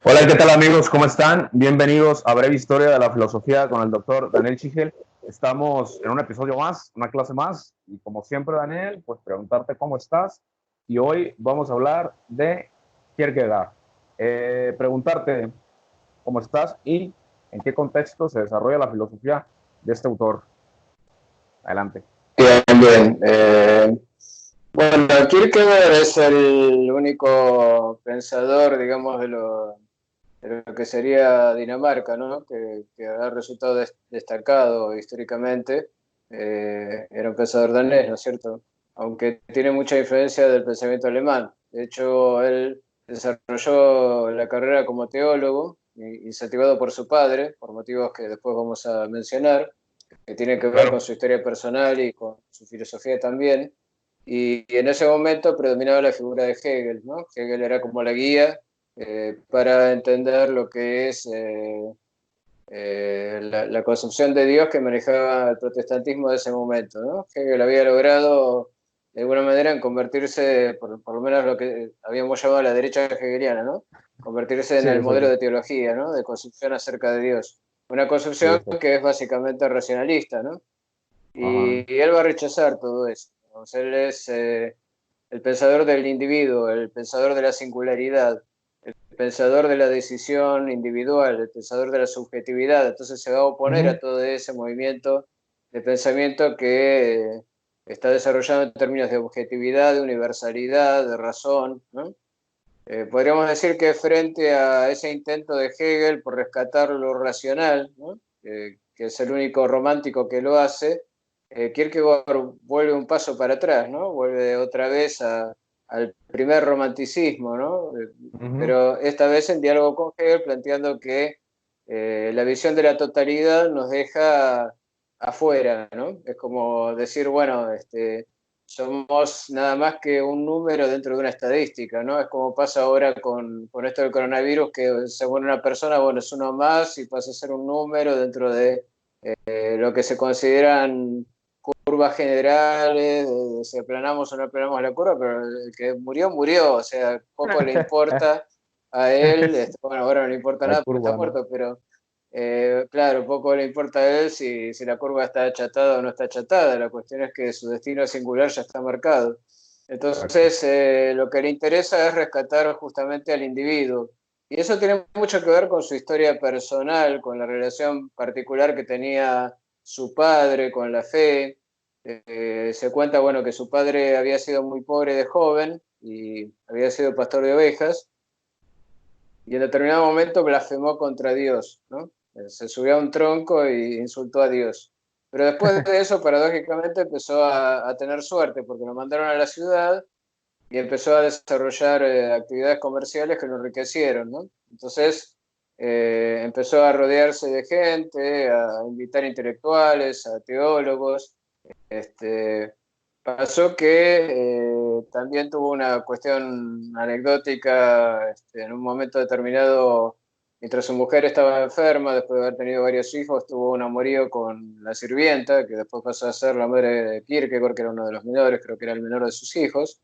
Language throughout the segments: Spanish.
Hola, ¿qué tal amigos? ¿Cómo están? Bienvenidos a Breve Historia de la Filosofía con el doctor Daniel Chigel. Estamos en un episodio más, una clase más, y como siempre, Daniel, pues preguntarte cómo estás. Y hoy vamos a hablar de Kierkegaard. Preguntarte cómo estás y en qué contexto se desarrolla la filosofía de este autor. Adelante. Bien, bien. Bueno, Kierkegaard es el único pensador, digamos, de lo que sería Dinamarca, ¿no? Que ha resultado destacado históricamente. Era un pensador danés, ¿no es cierto? Aunque tiene mucha influencia del pensamiento alemán. De hecho, él desarrolló la carrera como teólogo, incentivado por su padre, por motivos que después vamos a mencionar, que tiene que ver con Claro. su historia personal y con su filosofía también. Y en ese momento predominaba la figura de Hegel, ¿no? Hegel era como la guía para entender lo que es la concepción de Dios que manejaba el protestantismo de ese momento, ¿no? Hegel había logrado de alguna manera en convertirse, por lo menos lo que habíamos llamado la derecha hegeliana, ¿no? Convertirse en Sí, el modelo exacto. de teología, ¿no? De concepción acerca de Dios. Una Sí, concepción exacto. que es básicamente racionalista, ¿no? Ajá. Y él va a rechazar todo eso. Entonces, él es el pensador del individuo, el pensador de la singularidad, el pensador de la decisión individual, el pensador de la subjetividad. Entonces se va a oponer a Ujú. todo ese movimiento de pensamiento que está desarrollado en términos de objetividad, de universalidad, de razón, ¿no? Podríamos decir que frente a ese intento de Hegel por rescatar lo racional, ¿no? Que es el único romántico que lo hace, Kierkegaard vuelve un paso para atrás, ¿no? Vuelve otra vez al primer romanticismo, ¿no? Ujú. Pero esta vez en diálogo con Hegel, planteando que la visión de la totalidad nos deja afuera, ¿no? Es como decir, bueno, somos nada más que un número dentro de una estadística, ¿no? Es como pasa ahora con esto del coronavirus, que según una persona, bueno, es uno más y pasa a ser un número dentro de lo que se consideran curvas generales, de si aplanamos o no aplanamos la curva, pero el que murió, murió, o sea, poco le importa a él, bueno, ahora no le importa La nada porque está curva, ¿no? muerto, pero claro, poco le importa a él si la curva está achatada o no está achatada, la cuestión es que su destino singular ya está marcado. Exacto. Entonces, lo que le interesa es rescatar justamente al individuo. Y eso tiene mucho que ver con su historia personal, con la relación particular que tenía su padre con la fe. Se cuenta, bueno, que su padre había sido muy pobre de joven y había sido pastor de ovejas y en determinado momento blasfemó contra Dios, ¿no? Se subió a un tronco e insultó a Dios. Pero después de eso, paradójicamente, empezó a tener suerte porque lo mandaron a la ciudad y empezó a desarrollar actividades comerciales que lo enriquecieron, ¿no? Entonces empezó a rodearse de gente, a invitar intelectuales, a teólogos. Este, Pasó que también tuvo una cuestión anecdótica en un momento determinado, mientras su mujer estaba enferma, después de haber tenido varios hijos, tuvo un amorío con la sirvienta, que después pasó a ser la madre de Kierkegaard, que era uno de los menores, creo que era el menor de sus hijos.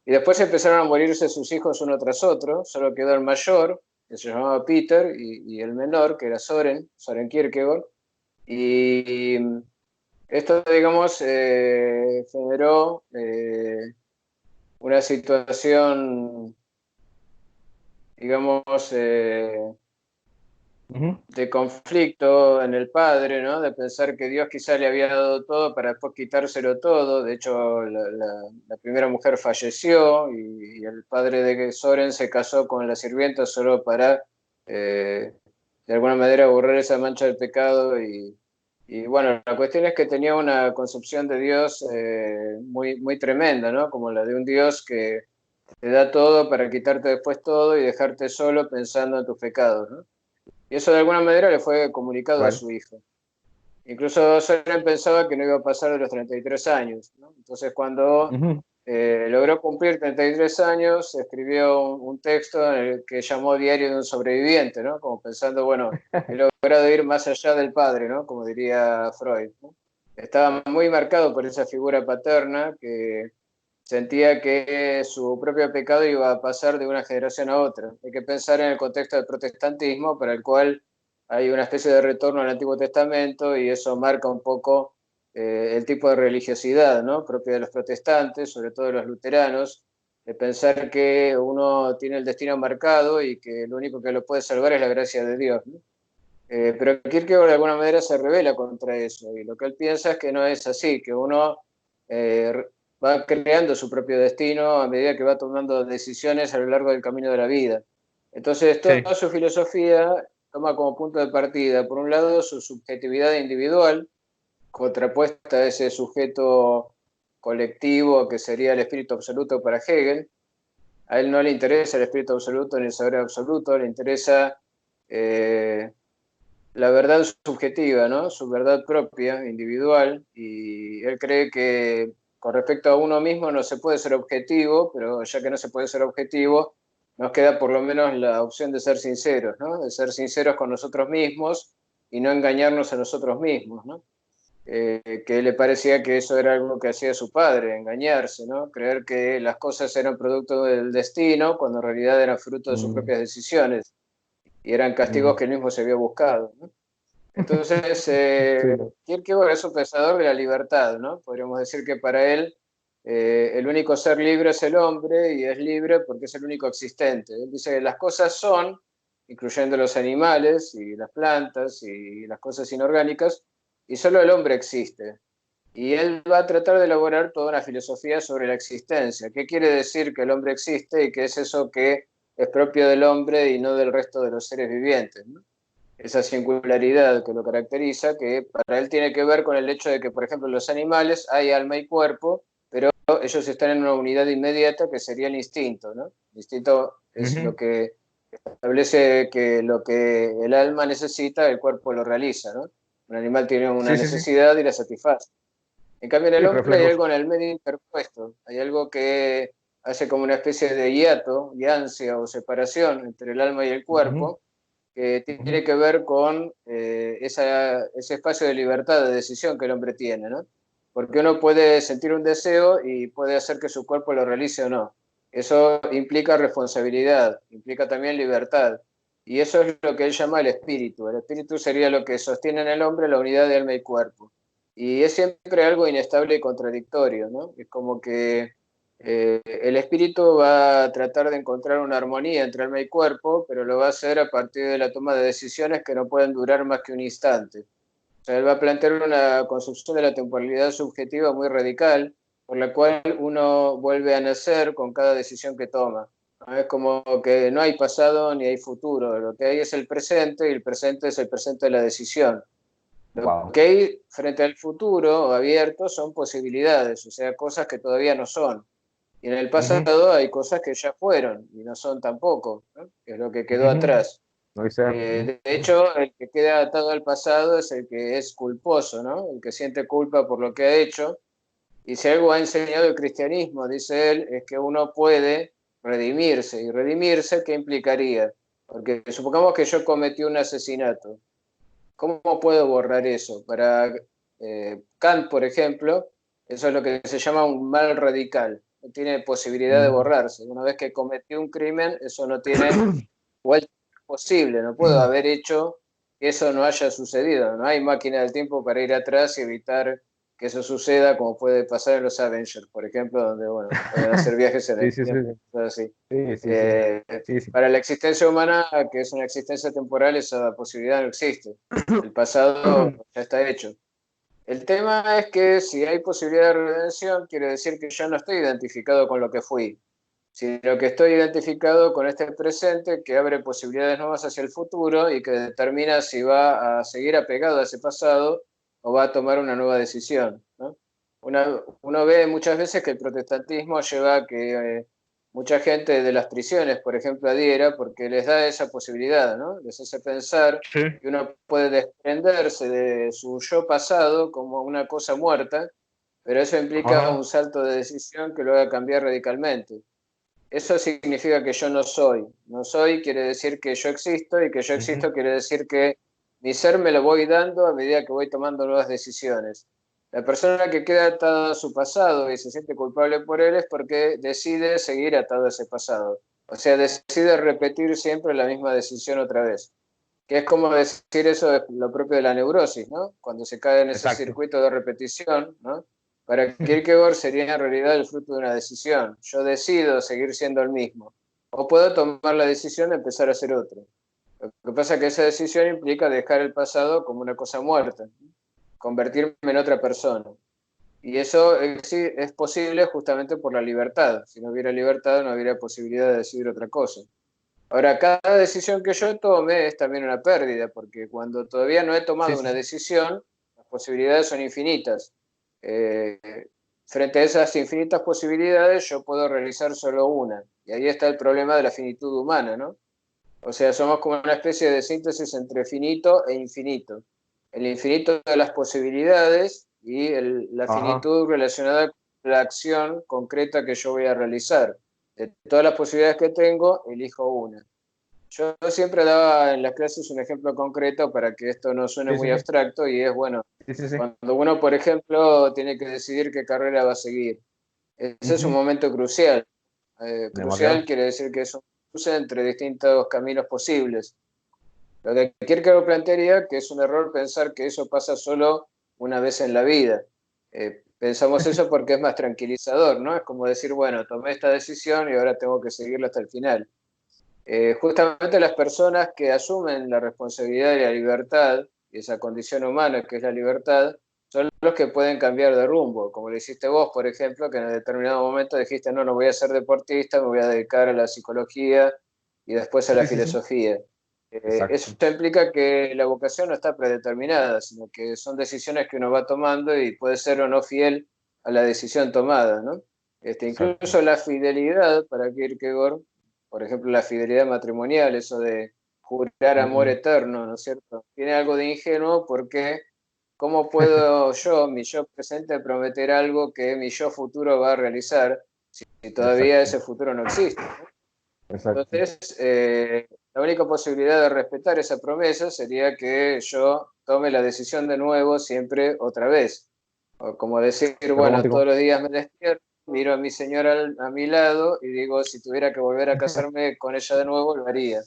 Y después empezaron a morirse sus hijos uno tras otro, solo quedó el mayor, que se llamaba Peter, y el menor, que era Soren Kierkegaard. Y esto, digamos, generó una situación, digamos, Ujú. de conflicto en el padre, ¿no? De pensar que Dios quizá le había dado todo para después quitárselo todo. De hecho, la primera mujer falleció y el padre de Soren se casó con la sirvienta solo para, de alguna manera, borrar esa mancha del pecado. Y bueno, la cuestión es que tenía una concepción de Dios muy, muy tremenda, ¿no? Como la de un Dios que te da todo para quitarte después todo y dejarte solo pensando en tus pecados, ¿no? Y eso de alguna manera le fue comunicado a Right. su hijo. Incluso Soren pensaba que no iba a pasar de los 33 años, ¿no? Entonces cuando Ujú. logró cumplir 33 años, escribió un texto en el que llamó Diario de un sobreviviente, ¿no? Como pensando, bueno, he logrado ir más allá del padre, ¿no? Como diría Freud, ¿no? Estaba muy marcado por esa figura paterna que sentía que su propio pecado iba a pasar de una generación a otra. Hay que pensar en el contexto del protestantismo, para el cual hay una especie de retorno al Antiguo Testamento, y eso marca un poco el tipo de religiosidad, ¿no?, propia de los protestantes, sobre todo de los luteranos, de pensar que uno tiene el destino marcado y que lo único que lo puede salvar es la gracia de Dios, ¿no? Pero Kierkegaard de alguna manera se revela contra eso, y lo que él piensa es que no es así, que uno eh, va creando su propio destino a medida que va tomando decisiones a lo largo del camino de la vida. Entonces, Sí, toda su filosofía toma como punto de partida, por un lado, su subjetividad individual, contrapuesta a ese sujeto colectivo que sería el espíritu absoluto para Hegel. A él no le interesa el espíritu absoluto ni el saber absoluto, le interesa la verdad subjetiva, ¿no?, su verdad propia, individual, y él cree que con respecto a uno mismo no se puede ser objetivo, pero ya que no se puede ser objetivo, nos queda por lo menos la opción de ser sinceros, ¿no?, de ser sinceros con nosotros mismos y no engañarnos a nosotros mismos, ¿no? Que le parecía que eso era algo que hacía su padre, engañarse, ¿no?, creer que las cosas eran producto del destino cuando en realidad eran fruto de sus mm, propias decisiones y eran castigos mm. que él mismo se había buscado, ¿no? Entonces, Sí, Kierkegaard es un pensador de la libertad, ¿no? Podríamos decir que para él el único ser libre es el hombre, y es libre porque es el único existente. Él dice que las cosas son, incluyendo los animales y las plantas y las cosas inorgánicas, y solo el hombre existe. Y él va a tratar de elaborar toda una filosofía sobre la existencia. ¿Qué quiere decir que el hombre existe y qué es eso que es propio del hombre y no del resto de los seres vivientes, ¿no? Esa singularidad que lo caracteriza, que para él tiene que ver con el hecho de que, por ejemplo, en los animales hay alma y cuerpo, pero ellos están en una unidad inmediata que sería el instinto, ¿no? El instinto es lo ujú, que establece que lo que el alma necesita, el cuerpo lo realiza, ¿no? Un animal tiene una sí, sí, sí, necesidad y la satisface. En cambio, en el sí, hombre hay reflejos. algo en el medio interpuesto, hay algo que hace como una especie de hiato, diancia o separación entre el alma y el Ujú, cuerpo, que ujú, tiene que ver con ese espacio de libertad de decisión que el hombre tiene, ¿no? Porque uno puede sentir un deseo y puede hacer que su cuerpo lo realice o no. Eso implica responsabilidad, implica también libertad. Y eso es lo que él llama el espíritu. El espíritu sería lo que sostiene en el hombre la unidad de alma y cuerpo. Y es siempre algo inestable y contradictorio, ¿no? Es como que el espíritu va a tratar de encontrar una armonía entre alma y cuerpo, pero lo va a hacer a partir de la toma de decisiones que no pueden durar más que un instante. O sea, él va a plantear una construcción de la temporalidad subjetiva muy radical, por la cual uno vuelve a nacer con cada decisión que toma. ¿No? Es como que no hay pasado ni hay futuro, lo que hay es el presente, y el presente es el presente de la decisión. Lo wow. que hay frente al futuro abierto son posibilidades, o sea, cosas que todavía no son. Y en el Ujú, pasado hay cosas que ya fueron y no son tampoco, ¿no?, que es lo que quedó ujú, atrás. no dice, ujú, De hecho, el que queda atado al pasado es el que es culposo, ¿no?, el que siente culpa por lo que ha hecho. Y si algo ha enseñado el cristianismo, dice él, es que uno puede redimirse. ¿Y redimirse qué implicaría? Porque supongamos que yo cometí un asesinato. ¿Cómo puedo borrar eso? Para Kant, por ejemplo, eso es lo que se llama un mal radical. No tiene posibilidad de ujú. borrarse. Una vez que cometí un crimen, eso no tiene vuelta posible. No puedo haber hecho que eso no haya sucedido. No hay máquina del tiempo para ir atrás y evitar que eso suceda, como puede pasar en los Avengers, por ejemplo, donde bueno, pueden hacer viajes en Sí, el sí, sí, tiempo, cosas así. sí, sí, sí, Eh, sí, sí. para la existencia humana, que es una existencia temporal, esa posibilidad no existe. El pasado ya está hecho. El tema es que si hay posibilidad de redención, quiere decir que yo no estoy identificado con lo que fui, sino que estoy identificado con este presente que abre posibilidades nuevas hacia el futuro y que determina si va a seguir apegado a ese pasado o va a tomar una nueva decisión, ¿no? Uno ve muchas veces que el protestantismo lleva a que mucha gente de las prisiones, por ejemplo, adhiera porque les da esa posibilidad, ¿no? Les hace pensar Sí, que uno puede desprenderse de su yo pasado como una cosa muerta, pero eso implica un ajá. salto de decisión que lo haga cambiar radicalmente. Eso significa que yo no soy. No soy quiere decir que yo existo, y que yo Ujú, existo quiere decir que mi ser me lo voy dando a medida que voy tomando nuevas decisiones. La persona que queda atada a su pasado y se siente culpable por él es porque decide seguir atado a ese pasado. O sea, decide repetir siempre la misma decisión otra vez. Que es como decir eso de lo propio de la neurosis, ¿no? Cuando se cae en ese Exacto. circuito de repetición, ¿no? Para Kierkegaard sería en realidad el fruto de una decisión. Yo decido seguir siendo el mismo. O puedo tomar la decisión de empezar a ser otro. Lo que pasa es que esa decisión implica dejar el pasado como una cosa muerta, ¿no? Convertirme en otra persona. Y eso es posible justamente por la libertad. Si no hubiera libertad, no hubiera posibilidad de decidir otra cosa. Ahora, cada decisión que yo tome es también una pérdida, porque cuando todavía no he Sí, tomado sí, una sí. decisión, las posibilidades son infinitas. Eh, Frente a esas infinitas posibilidades, yo puedo realizar solo una. Y ahí está el problema de la finitud humana, ¿no? O sea, somos como una especie de síntesis entre finito e infinito. El infinito de las posibilidades y la Ajá. finitud relacionada con la acción concreta que yo voy a realizar. De todas las posibilidades que tengo, elijo una. Yo siempre daba en las clases un ejemplo concreto para que esto no suene Sí, sí, muy sí. abstracto y es, bueno, Sí, sí, sí. cuando uno, por ejemplo, tiene que decidir qué carrera va a seguir. Ese es un Ujú. momento crucial. Crucial Demasiado. quiere decir que es un cruce entre distintos caminos posibles. Lo que Kierkegaard plantearía que es un error pensar que eso pasa solo una vez en la vida. Pensamos eso porque es más tranquilizador, ¿no? Es como decir, bueno, tomé esta decisión y ahora tengo que seguirla hasta el final. Justamente las personas que asumen la responsabilidad de la libertad y esa condición humana que es la libertad, son los que pueden cambiar de rumbo, como lo hiciste vos, por ejemplo, que en determinado momento dijiste, no, no voy a ser deportista, me voy a dedicar a la psicología y después a la Sí, sí, sí. filosofía. Eso Exacto. implica que la vocación no está predeterminada, sino que son decisiones que uno va tomando y puede ser o no fiel a la decisión tomada, ¿no? Exacto. Incluso la fidelidad para Kierkegaard, por ejemplo, la fidelidad matrimonial, eso de jurar amor Ujú. eterno, ¿no es cierto? Tiene algo de ingenuo porque ¿cómo puedo yo, mi yo presente, prometer algo que mi yo futuro va a realizar si todavía Exacto. ese futuro no existe? Exacto. Entonces, la única posibilidad de respetar esa promesa sería que yo tome la decisión de nuevo siempre otra vez. O como decir, Qué bueno, todos romántico. los días me despierto, miro a mi señora a mi lado y digo, si tuviera que volver a casarme con ella de nuevo, lo haría.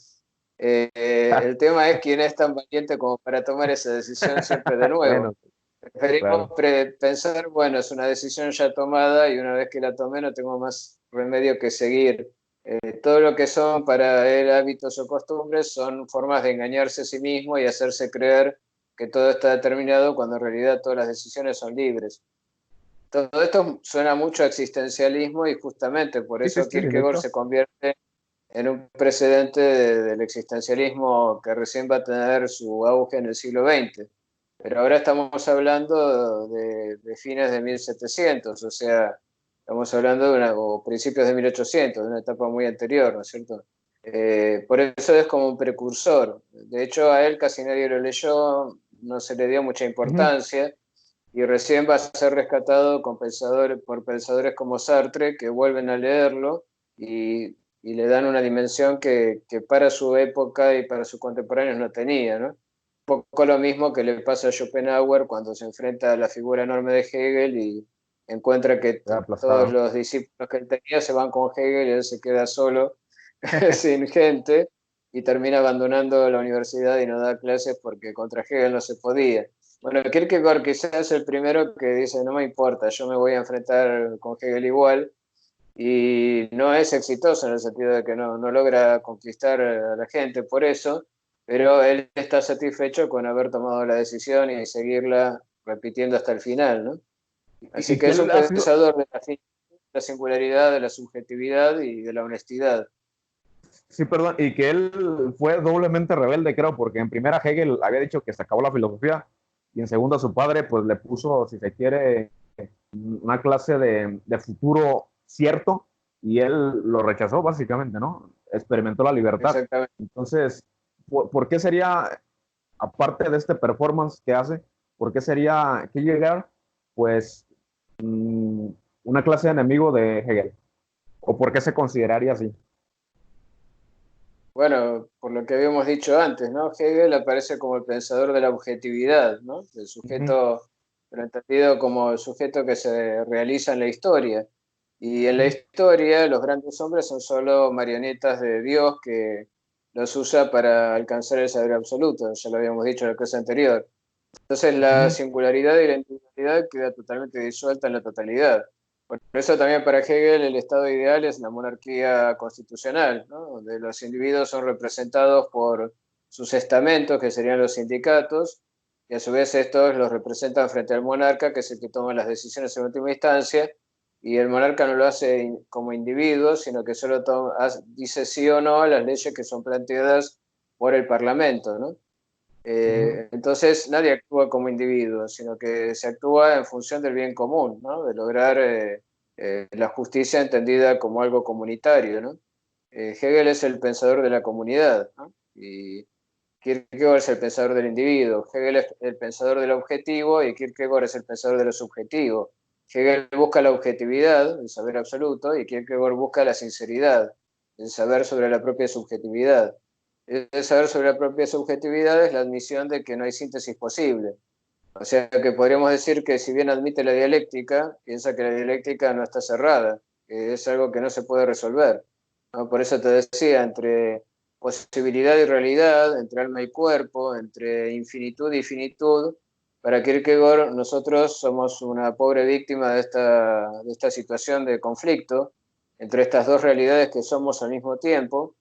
El tema es quién es tan valiente como para tomar esa decisión siempre de nuevo. Bueno, Preferimos claro. pensar, bueno, es una decisión ya tomada y una vez que la tomé no tengo más remedio que seguir. Todo lo que son para él hábitos o costumbres son formas de engañarse a sí mismo y hacerse creer que todo está determinado cuando en realidad todas las decisiones son libres. Todo esto suena mucho a existencialismo y justamente por Sí, sí, eso sí, de Kierkegaard hecho. se convierte en un precedente del existencialismo que recién va a tener su auge en el siglo XX. Pero ahora estamos hablando de fines de 1700, o sea, estamos hablando o principios de 1800, de una etapa muy anterior, ¿no es cierto? Por eso es como un precursor. De hecho, a él casi nadie lo leyó, no se le dio mucha Ujú. importancia y recién va a ser rescatado por pensadores como Sartre que vuelven a leerlo y, y le dan una dimensión que para su época y para sus contemporáneos no tenía, ¿no? Un poco lo mismo que le pasa a Schopenhauer cuando se enfrenta a la figura enorme de Hegel y encuentra que Queda todos aplastado. los discípulos que él tenía se van con Hegel y él se queda solo, sin gente, y termina abandonando la universidad y no da clases porque contra Hegel no se podía. Bueno, Kierkegaard quizás es el primero que dice, no me importa, yo me voy a enfrentar con Hegel igual, y no es exitoso en el sentido de que no logra conquistar a la gente por eso, pero él está satisfecho con haber tomado la decisión y seguirla repitiendo hasta el final, ¿no? Así Y que que es un él ha sido, pensador de la singularidad, de la subjetividad y de la honestidad. sí, perdón, y que él fue doblemente rebelde, creo, porque en primera Hegel había dicho que se acabó la filosofía, y en segunda su padre, pues le puso, si se quiere, una clase de futuro cierto, y él lo rechazó, básicamente, ¿no? Experimentó la libertad. Exactamente. Entonces, ¿por qué sería, aparte de este performance que hace, por qué sería que llegar, pues, mm, una clase de enemigo de Hegel? ¿O por qué se consideraría así? Bueno, por lo que habíamos dicho antes, ¿no? Hegel aparece como el pensador de la objetividad, ¿no? Del Ujú. sujeto pero entendido como el sujeto que se realiza en la historia. Y en la historia los grandes hombres son solo marionetas de Dios que los usa para alcanzar el saber absoluto, ya lo habíamos dicho en la clase anterior. Entonces la Ujú. singularidad y la individualidad queda totalmente disuelta en la totalidad. Por eso también para Hegel el estado ideal es la monarquía constitucional, ¿no? Donde los individuos son representados por sus estamentos, que serían los sindicatos, y a su vez estos los representan frente al monarca, que es el que toma las decisiones en última instancia, y el monarca no lo hace como individuo, sino que solo dice sí o no a las leyes que son planteadas por el Parlamento, ¿no? Ujú. Entonces nadie actúa como individuo, sino que se actúa en función del bien común, ¿no? De lograr la justicia entendida como algo comunitario, ¿no? Hegel es el pensador de la comunidad, ¿no? Y Kierkegaard es el pensador del individuo. Hegel es el pensador del objetivo y Kierkegaard es el pensador de lo subjetivo. Hegel busca la objetividad, el saber absoluto, y Kierkegaard busca la sinceridad, el saber sobre la propia subjetividad. El saber sobre la propia subjetividad es la admisión de que no hay síntesis posible. O sea que podríamos decir que si bien admite la dialéctica, piensa que la dialéctica no está cerrada, que es algo que no se puede resolver, ¿no? Por eso te decía, entre posibilidad y realidad, entre alma y cuerpo, entre infinitud y finitud, para Kierkegaard nosotros somos una pobre víctima de esta situación de conflicto entre estas dos realidades que somos al mismo tiempo,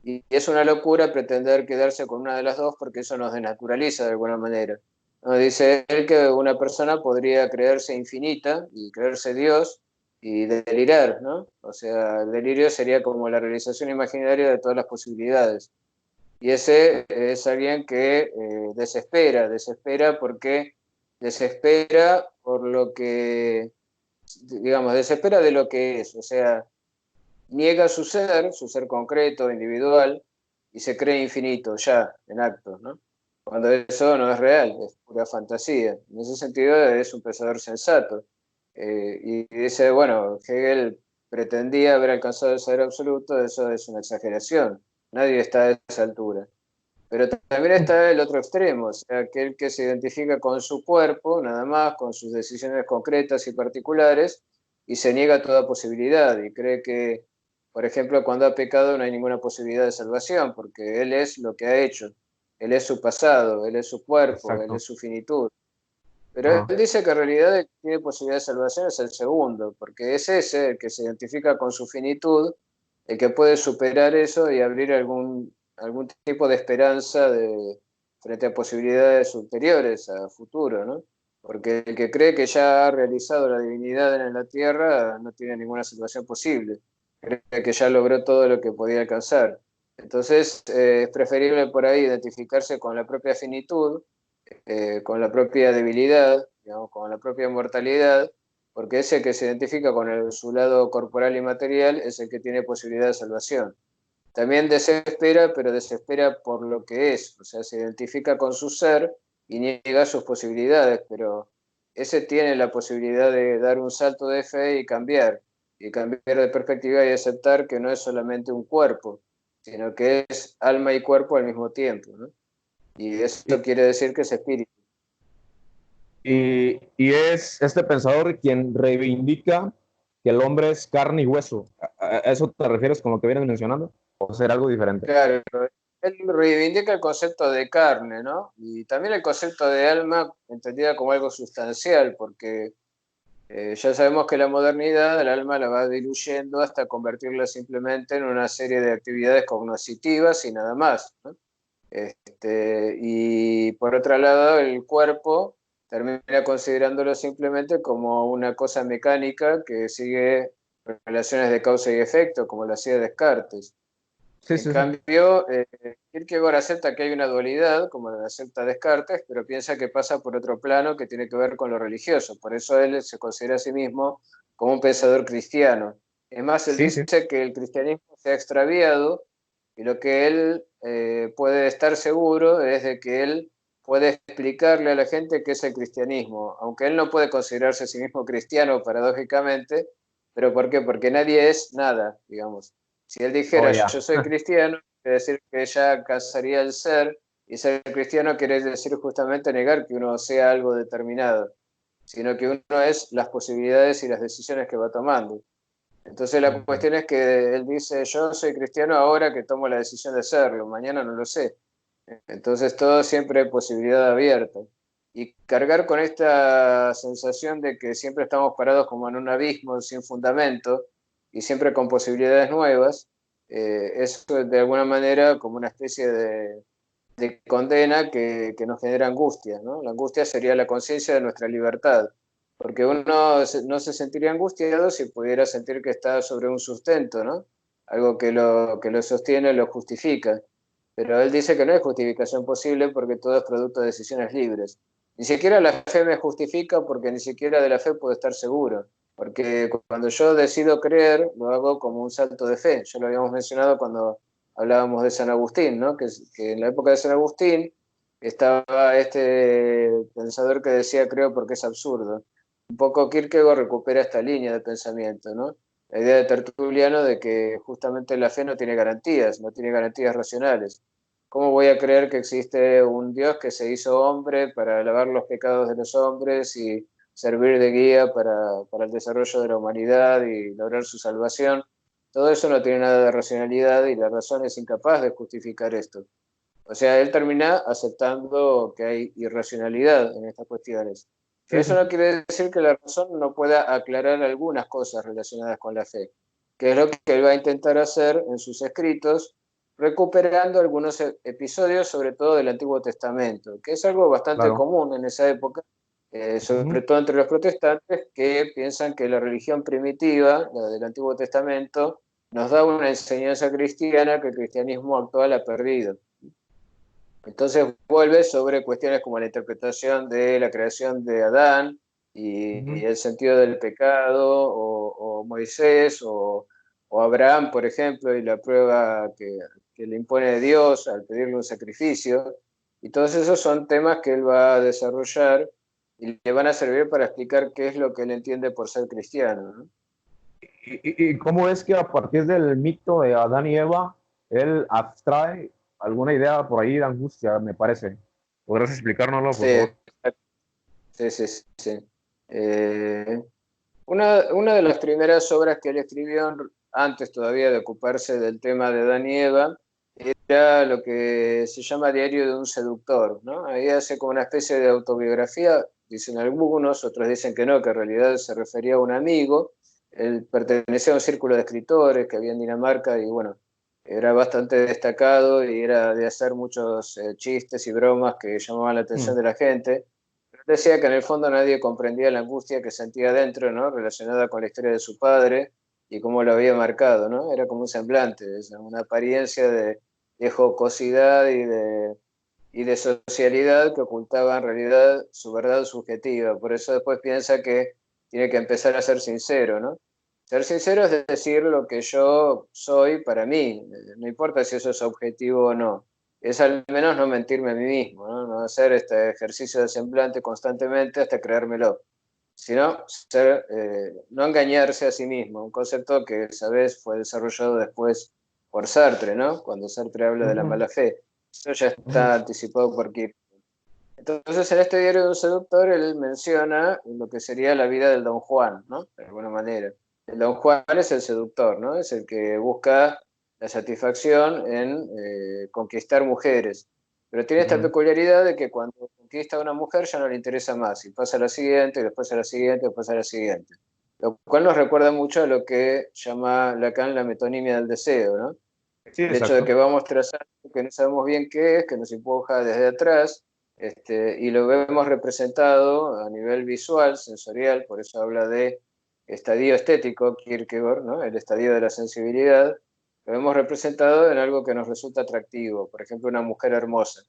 y es una locura pretender quedarse con una de las dos porque eso nos desnaturaliza de alguna manera. ¿No? Dice él que una persona podría creerse infinita y creerse Dios y delirar, ¿no? O sea, el delirio sería como la realización imaginaria de todas las posibilidades. Y ese es alguien que desespera porque desespera por lo que, digamos, desespera de lo que es, o sea, niega su ser concreto, individual, y se cree infinito ya, en actos, ¿no? Cuando eso no es real, es pura fantasía. En ese sentido es un pensador sensato. Y dice, bueno, Hegel pretendía haber alcanzado el saber absoluto, eso es una exageración. Nadie está a esa altura. Pero también está el otro extremo, o sea, aquel que se identifica con su cuerpo, nada más, con sus decisiones concretas y particulares, y se niega a toda posibilidad, y cree que, por ejemplo, cuando ha pecado no hay ninguna posibilidad de salvación, porque él es lo que ha hecho, él es su pasado, él es su cuerpo, él Exacto. es su finitud. Pero Ajá. él dice que en realidad el que tiene posibilidad de salvación es el segundo, porque es ese el que se identifica con su finitud, el que puede superar eso y abrir algún tipo de esperanza frente a posibilidades ulteriores, a futuro, ¿no? Porque el que cree que ya ha realizado la divinidad en la tierra no tiene ninguna salvación posible, cree que ya logró todo lo que podía alcanzar. Entonces es preferible por ahí identificarse con la propia finitud, con la propia debilidad, digamos, con la propia mortalidad, porque ese que se identifica con su lado corporal y material es el que tiene posibilidad de salvación. También desespera, pero desespera por lo que es, o sea, se identifica con su ser y niega sus posibilidades, pero ese tiene la posibilidad de dar un salto de fe y cambiar de perspectiva y aceptar que no es solamente un cuerpo, sino que es alma y cuerpo al mismo tiempo, ¿no? Y Y, eso quiere decir que es espíritu. y es este pensador quien reivindica que el hombre es carne y hueso. ¿A eso te refieres con lo que vienes mencionando? ¿O será algo diferente? Claro, él reivindica el concepto de carne, ¿no? Y también el concepto de alma entendida como algo sustancial, porque ya sabemos que la modernidad, el alma la va diluyendo hasta convertirla simplemente en una serie de actividades cognitivas y nada más, ¿no? Y por otro lado, el cuerpo termina considerándolo simplemente como una cosa mecánica que sigue relaciones de causa y efecto, como lo hacía Descartes. Sí, En sí, sí. cambio, Kierkegaard acepta que hay una dualidad, como la acepta Descartes, pero piensa que pasa por otro plano que tiene que ver con lo religioso. Por eso él se considera a sí mismo como un pensador cristiano. Es más, él Sí, sí. dice que el cristianismo se ha extraviado y lo que él puede estar seguro es de que él puede explicarle a la gente qué es el cristianismo, aunque él no puede considerarse a sí mismo cristiano paradójicamente, pero ¿por qué? Porque nadie es nada, digamos. Si él Oh, dijera ya. yo soy cristiano, quiere decir que ya alcanzaría el ser, y ser cristiano quiere decir justamente negar que uno sea algo determinado. sino que uno es las posibilidades y las decisiones que va tomando. Entonces la cuestión es que él dice, yo soy cristiano ahora que tomo la decisión de serlo, mañana no lo sé. Entonces todo siempre es posibilidad abierta. Y cargar con esta sensación de que siempre estamos parados como en un abismo sin fundamento y siempre con posibilidades nuevas, eso de alguna manera como una especie de condena que nos genera angustia, ¿no? La angustia sería la conciencia de nuestra libertad, porque uno no se sentiría angustiado si pudiera sentir que está sobre un sustento, ¿no? Algo que lo sostiene, lo justifica. Pero él dice que no hay justificación posible porque todo es producto de decisiones libres. Ni siquiera la fe me justifica porque ni siquiera de la fe puedo estar seguro. Porque cuando yo decido creer, lo hago como un salto de fe. Ya lo habíamos mencionado cuando hablábamos de San Agustín, ¿no? Que en la época de San Agustín estaba este pensador que decía creo porque es absurdo. Un poco Kierkegaard recupera esta línea de pensamiento, ¿no? La idea de Tertuliano de que justamente la fe no tiene garantías, no tiene garantías racionales. ¿Cómo voy a creer que existe un Dios que se hizo hombre para lavar los pecados de los hombres y servir de guía para el desarrollo de la humanidad y lograr su salvación? Todo eso no tiene nada de racionalidad y la razón es incapaz de justificar esto. O sea, él termina aceptando que hay irracionalidad en estas cuestiones. Pero Sí, eso sí, no sí. quiere decir que la razón no pueda aclarar algunas cosas relacionadas con la fe, que es lo que él va a intentar hacer en sus escritos, recuperando algunos episodios, sobre todo del Antiguo Testamento, que es algo bastante Claro. común en esa época, sobre Ujú. todo entre los protestantes, que piensan que la religión primitiva, la del Antiguo Testamento, nos da una enseñanza cristiana que el cristianismo actual ha perdido. Entonces vuelve sobre cuestiones como la interpretación de la creación de Adán y Ujú. el sentido del pecado, o Moisés, o Abraham, por ejemplo, y la prueba que le impone Dios al pedirle un sacrificio. Y todos esos son temas que él va a desarrollar y le van a servir para explicar qué es lo que él entiende por ser cristiano, ¿no? ¿Y cómo es que a partir del mito de Adán y Eva, él abstrae alguna idea por ahí de angustia, me parece? ¿Podrías explicárnoslo, por Sí, favor? sí, sí, sí. Eh, una de las primeras obras que él escribió, antes todavía de ocuparse del tema de Adán y Eva, era lo que se llama Diario de un seductor, ¿no? Ahí hace como una especie de autobiografía, dicen algunos, otros dicen que no, que en realidad se refería a un amigo. Él pertenecía a un círculo de escritores que había en Dinamarca y bueno, era bastante destacado y era de hacer muchos chistes y bromas que llamaban la atención Mm. de la gente. Decía que en el fondo nadie comprendía la angustia que sentía dentro, ¿no? Relacionada con la historia de su padre y cómo lo había marcado, ¿no? Era como un semblante, una apariencia de jocosidad y de socialidad que ocultaba en realidad su verdad subjetiva. Por eso después piensa que tiene que empezar a ser sincero, ¿no? Ser sincero es decir lo que yo soy para mí, no importa si eso es objetivo o no. Es al menos no mentirme a mí mismo, ¿no? No hacer este ejercicio de semblante constantemente hasta creérmelo, sino no engañarse a sí mismo, un concepto que, sabes, fue desarrollado después por Sartre, ¿no? Cuando Sartre habla de la Ujú. mala fe. Eso ya Ujú. está anticipado por Kierkegaard. Entonces, en este diario de un seductor, él menciona lo que sería la vida del Don Juan, ¿no? De alguna manera. El Don Juan es el seductor, ¿no? Es el que busca la satisfacción en conquistar mujeres. Pero tiene esta Ujú. peculiaridad de que cuando conquista a una mujer ya no le interesa más, y pasa a la siguiente, después a la siguiente, después a la siguiente. Lo cual nos recuerda mucho a lo que llama Lacan la metonimia del deseo, ¿no? Sí, El hecho de que exacto. vamos trazando que no sabemos bien qué es, que nos empuja desde atrás, y lo vemos representado a nivel visual, sensorial, por eso habla de estadio estético, Kierkegaard, ¿no? El estadio de la sensibilidad, lo vemos representado en algo que nos resulta atractivo, por ejemplo, una mujer hermosa.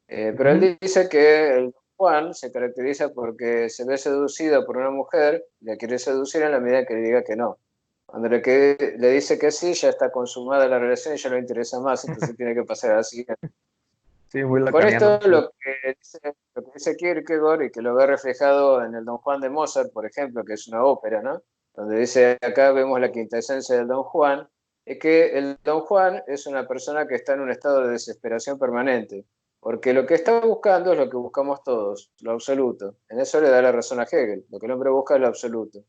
Pero Ujú. él dice que el Juan se caracteriza porque se ve seducido por una mujer, le quiere seducir en la medida que le diga que no. Cuando le dice que sí, ya está consumada la relación y ya no le interesa más, entonces tiene que pasar así. Sí, muy Con esto lacaniano, sí. lo que dice Kierkegaard y que lo ve reflejado en el Don Juan de Mozart, por ejemplo, que es una ópera, ¿no? Donde dice, acá vemos la quinta esencia del Don Juan, es que el Don Juan es una persona que está en un estado de desesperación permanente, Porque lo que está buscando es lo que buscamos todos, lo absoluto. En eso le da la razón a Hegel. Lo que el hombre busca es lo absoluto.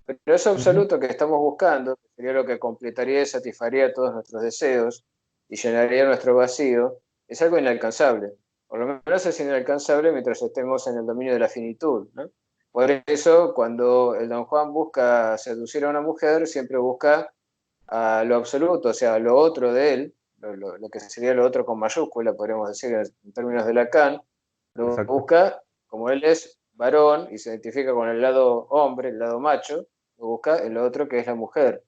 Pero eso Ujú. absoluto que estamos buscando, que sería lo que completaría y satisfaría todos nuestros deseos y llenaría nuestro vacío, es algo inalcanzable. Por lo menos es inalcanzable mientras estemos en el dominio de la finitud, ¿no? Por eso, cuando el Don Juan busca seducir a una mujer, siempre busca a lo absoluto, o sea, a lo otro de él, lo que sería lo otro con mayúscula, podríamos decir en términos de Lacan, lo Exacto. busca, como él es varón y se identifica con el lado hombre, el lado macho, lo busca el otro que es la mujer.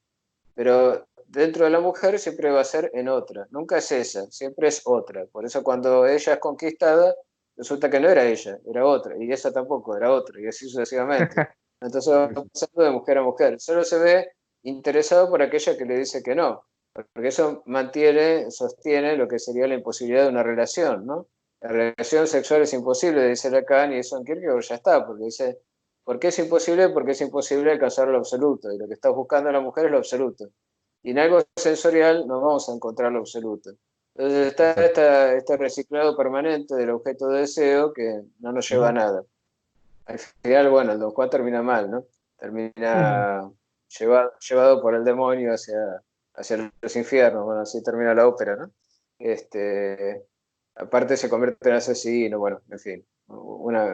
Pero dentro de la mujer siempre va a ser en otra, nunca es esa, siempre es otra. Por eso cuando ella es conquistada, resulta que no era ella, era otra, y esa tampoco, era otra, y así sucesivamente. Entonces va pasando de mujer a mujer. Solo se ve interesado por aquella que le dice que no, porque eso mantiene, sostiene lo que sería la imposibilidad de una relación, ¿no? La relación sexual es imposible, dice Lacan, y eso en Kierkegaard ya está, porque dice, ¿por qué es imposible? Porque es imposible alcanzar lo absoluto, y lo que está buscando la mujer es lo absoluto. Y en algo sensorial no vamos a encontrar lo absoluto. Entonces está Exacto. este reciclado permanente del objeto de deseo que no nos lleva a Ujú. nada. Al final, bueno, el Don Juan termina mal, ¿no? Ujú. Termina llevado por el demonio hacia los infiernos, bueno, así termina la ópera, ¿no? Aparte se convierte en asesino, bueno, en fin,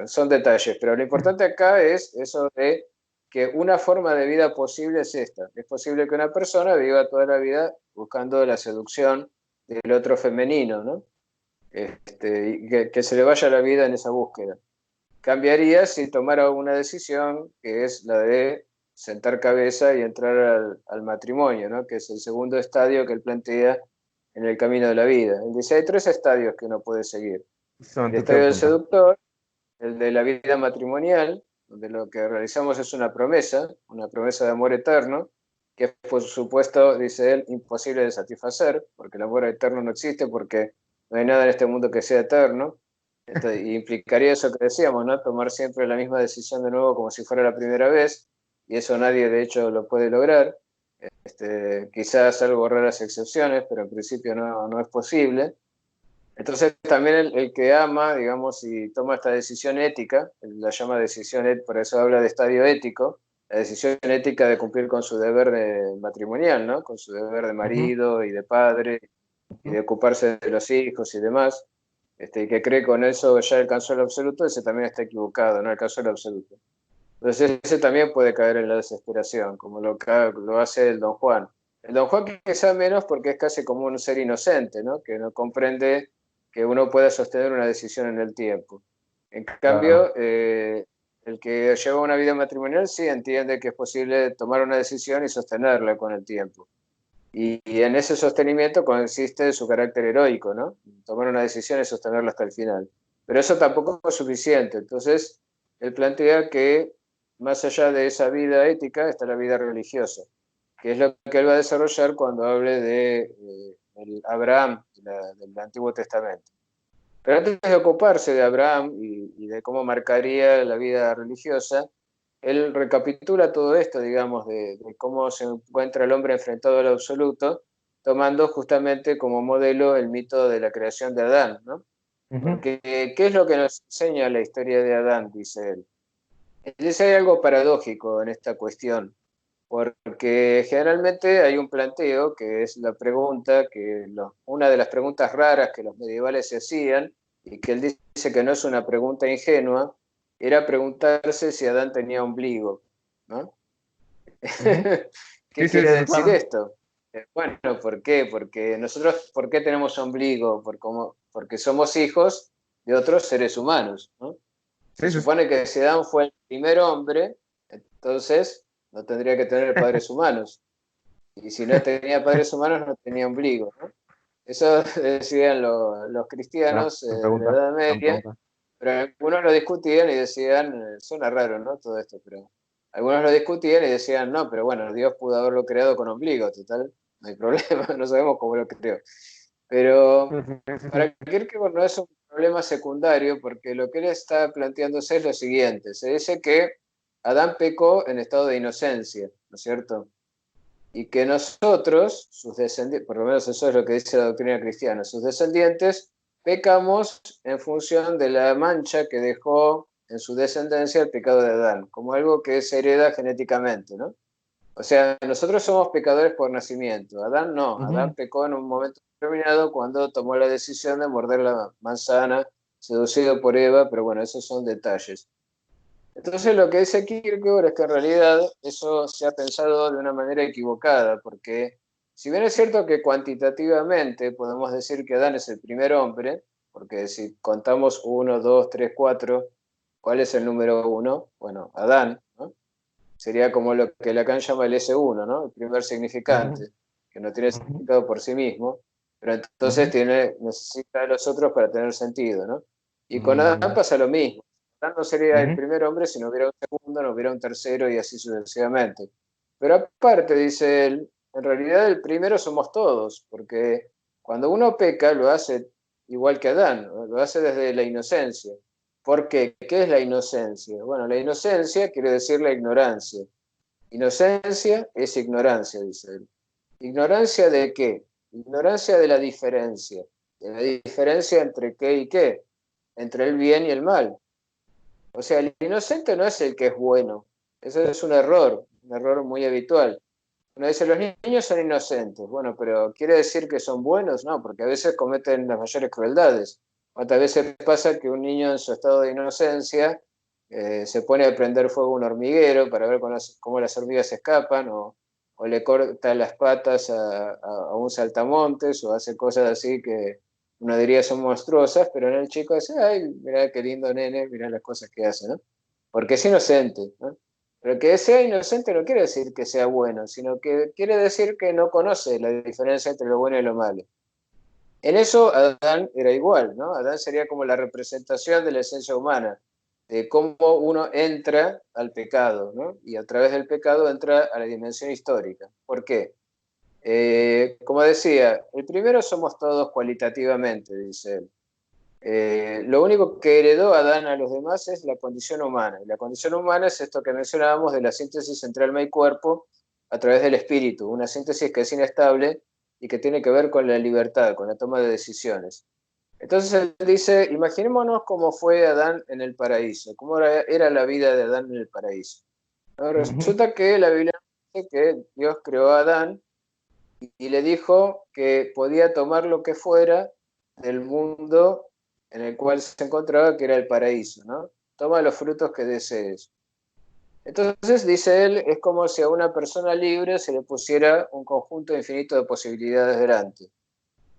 son detalles, pero lo importante acá es eso de que una forma de vida posible es esta. Es posible que una persona viva toda la vida buscando la seducción del otro femenino, ¿no? Y que se le vaya la vida en esa búsqueda. Cambiaría si tomara una decisión que es la de sentar cabeza y entrar al matrimonio, ¿no? Que es el segundo estadio que él plantea en el camino de la vida. Él dice, hay tres estadios que uno puede seguir. El Justamente te iba estadio a del preguntar. seductor, el de la vida matrimonial, donde lo que realizamos es una promesa de amor eterno, que es por supuesto, dice él, imposible de satisfacer, porque el amor eterno no existe, porque no hay nada en este mundo que sea eterno. Entonces, implicaría eso que decíamos, ¿no? Tomar siempre la misma decisión de nuevo como si fuera la primera vez, y eso nadie de hecho lo puede lograr. Quizás algo raras excepciones, pero en principio no es posible. Entonces también el que ama, digamos, y toma esta decisión ética, él la llama decisión, por eso habla de estadio ético, la decisión ética de cumplir con su deber matrimonial, ¿no? Con su deber de Ujú. marido y de padre y Ujú. de ocuparse de los hijos y demás, y que cree con eso ya alcanzó el absoluto, ese también está equivocado, no alcanzó el absoluto. Entonces ese también puede caer en la desesperación, como lo hace el Don Juan. El Don Juan quizá menos porque es casi como un ser inocente, ¿no? Que no comprende que uno pueda sostener una decisión en el tiempo. En Claro. cambio, el que lleva una vida matrimonial sí entiende que es posible tomar una decisión y sostenerla con el tiempo. Y en ese sostenimiento consiste su carácter heroico, ¿no? Tomar una decisión y sostenerla hasta el final. Pero eso tampoco es suficiente. Entonces, él plantea que más allá de esa vida ética está la vida religiosa, que es lo que él va a desarrollar cuando hable de el Abraham del Antiguo Testamento. Pero antes de ocuparse de Abraham y de cómo marcaría la vida religiosa, él recapitula todo esto, digamos, de cómo se encuentra el hombre enfrentado al absoluto, tomando justamente como modelo el mito de la creación de Adán, ¿no? Ujú. Porque, ¿qué es lo que nos enseña la historia de Adán? Dice él. Él dice, hay algo paradójico en esta cuestión, porque generalmente hay un planteo que es la pregunta, una de las preguntas raras que los medievales se hacían, y que él dice que no es una pregunta ingenua, era preguntarse si Adán tenía ombligo, ¿no? Ujú. ¿Qué Sí, sí, quiere sí, sí, decir claro. esto? Bueno, ¿por qué? Porque nosotros, ¿por qué tenemos ombligo? Porque somos hijos de otros seres humanos, ¿no? Se Sí, sí, sí. supone que si Adán fue el primer hombre, entonces no tendría que tener padres humanos. Y si no tenía padres humanos, no tenía ombligo, ¿no? Eso decían los Buena cristianos de la pregunta. Edad Buena Media, pregunta. pero algunos lo discutían y decían, suena raro, ¿no? Todo esto, pero algunos lo discutían y decían, no, pero bueno, Dios pudo haberlo creado con ombligo, total, no hay problema, no sabemos cómo lo creó. Sí, Pero sí, sí, sí. para Kierkegaard no es un problema secundario, porque lo que él está planteándose es lo siguiente, se dice que Adán pecó en estado de inocencia, ¿no es cierto? Y que nosotros, sus descendientes, por lo menos eso es lo que dice la doctrina cristiana, sus descendientes pecamos en función de la mancha que dejó en su descendencia el pecado de Adán, como algo que se hereda genéticamente, ¿no? O sea, nosotros somos pecadores por nacimiento. Adán no. Adán Ujú, pecó en un momento determinado cuando tomó la decisión de morder la manzana, seducido por Eva, pero bueno, esos son detalles. Entonces lo que dice Kierkegaard es que en realidad eso se ha pensado de una manera equivocada, porque si bien es cierto que cuantitativamente podemos decir que Adán es el primer hombre, porque si contamos uno, dos, tres, cuatro, ¿cuál es el número uno? Bueno, Adán, ¿no? Sería como lo que Lacan llama el S1, ¿no? El primer ujú, significante, que no tiene ujú, significado por sí mismo, pero entonces ujú, necesita de los otros para tener sentido, ¿no? Y con Adán ujú, pasa lo mismo. Adán no sería el ujú, primer hombre si no hubiera un segundo, no hubiera un tercero y así sucesivamente. Pero aparte, dice él, en realidad el primero somos todos, porque cuando uno peca lo hace igual que Adán, ¿no? Lo hace desde la inocencia. ¿Por qué? ¿Qué es la inocencia? Bueno, la inocencia quiere decir la ignorancia. Inocencia es ignorancia, dice él. ¿Ignorancia de qué? Ignorancia de la diferencia. De la diferencia entre qué y qué. Entre el bien y el mal. O sea, el inocente no es el que es bueno. Eso es un error muy habitual. Uno dice, los niños son inocentes. Bueno, pero ¿quiere decir que son buenos? No, porque a veces cometen las mayores crueldades. Otras veces pasa que un niño en su estado de inocencia se pone a prender fuego a un hormiguero para ver cómo las hormigas escapan, o le corta las patas a un saltamontes, o hace cosas así que uno diría son monstruosas, pero en el chico dice, ay, mira qué lindo nene, mira las cosas que hace, ¿no? Porque es inocente, ¿no? Pero que sea inocente no quiere decir que sea bueno, sino que quiere decir que no conoce la diferencia entre lo bueno y lo malo. En eso Adán era igual, ¿no? Adán sería como la representación de la esencia humana, de cómo uno entra al pecado, ¿no? Y a través del pecado entra a la dimensión histórica. ¿Por qué? Como decía, el primero somos todos cualitativamente, dice él. Lo único que heredó Adán a los demás es la condición humana. Y la condición humana es esto que mencionábamos de la síntesis entre alma y cuerpo a través del espíritu, una síntesis que es inestable y que tiene que ver con la libertad, con la toma de decisiones. Entonces él dice, imaginémonos cómo fue Adán en el paraíso, cómo era la vida de Adán en el paraíso. ¿No? ujú. Resulta que la Biblia dice que Dios creó a Adán y le dijo que podía tomar lo que fuera del mundo en el cual se encontraba, que era el paraíso, ¿no? Toma los frutos que desees. Entonces, dice él, es como si a una persona libre se le pusiera un conjunto infinito de posibilidades delante.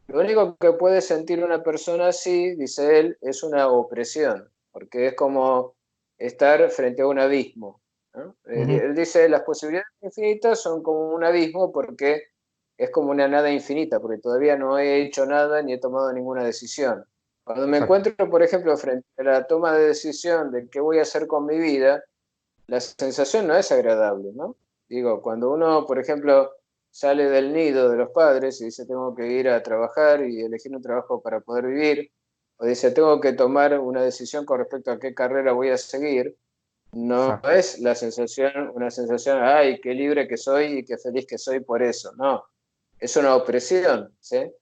Lo único que puede sentir una persona así, dice él, es una opresión, porque es como estar frente a un abismo, ¿no? Ujú, Él dice, las posibilidades infinitas son como un abismo porque es como una nada infinita, porque todavía no he hecho nada ni he tomado ninguna decisión. Cuando me exacto. encuentro, por ejemplo, frente a la toma de decisión de qué voy a hacer con mi vida, la sensación no es agradable, ¿no? Digo, cuando uno, por ejemplo, sale del nido de los padres y dice tengo que ir a trabajar y elegir un trabajo para poder vivir, o dice tengo que tomar una decisión con respecto a qué carrera voy a seguir, no Exacto. es la sensación, una sensación, ay, qué libre que soy y qué feliz que soy por eso, no, es una opresión, ¿sí?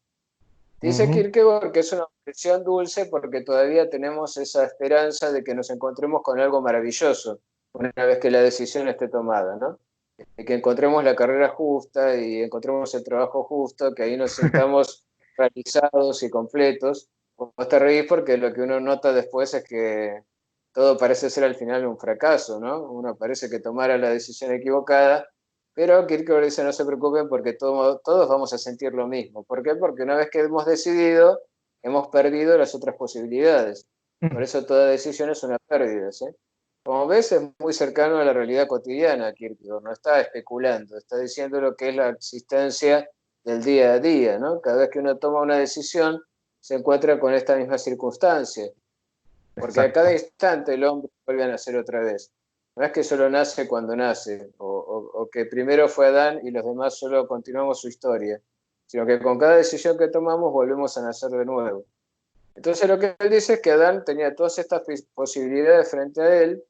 Dice Ujú, Kierkegaard que es una opresión dulce porque todavía tenemos esa esperanza de que nos encontremos con algo maravilloso una vez que la decisión esté tomada, ¿no? De que encontremos la carrera justa y encontremos el trabajo justo, que ahí nos sintamos realizados y completos. Vos te reís porque lo que uno nota después es que todo parece ser al final un fracaso, ¿no? Uno parece que tomara la decisión equivocada, pero Kierkegaard dice no se preocupen porque todos vamos a sentir lo mismo. ¿Por qué? Porque una vez que hemos decidido, hemos perdido las otras posibilidades. Por eso toda decisión es una pérdida, ¿sí? Como ves, es muy cercano a la realidad cotidiana, Kierkegaard, no está especulando, está diciendo lo que es la existencia del día a día, ¿no? Cada vez que uno toma una decisión, se encuentra con esta misma circunstancia, porque a cada exacto. instante el hombre vuelve a nacer otra vez. No es que solo nace cuando nace, o que primero fue Adán y los demás solo continuamos su historia, sino que con cada decisión que tomamos volvemos a nacer de nuevo. Entonces lo que él dice es que Adán tenía todas estas posibilidades frente a él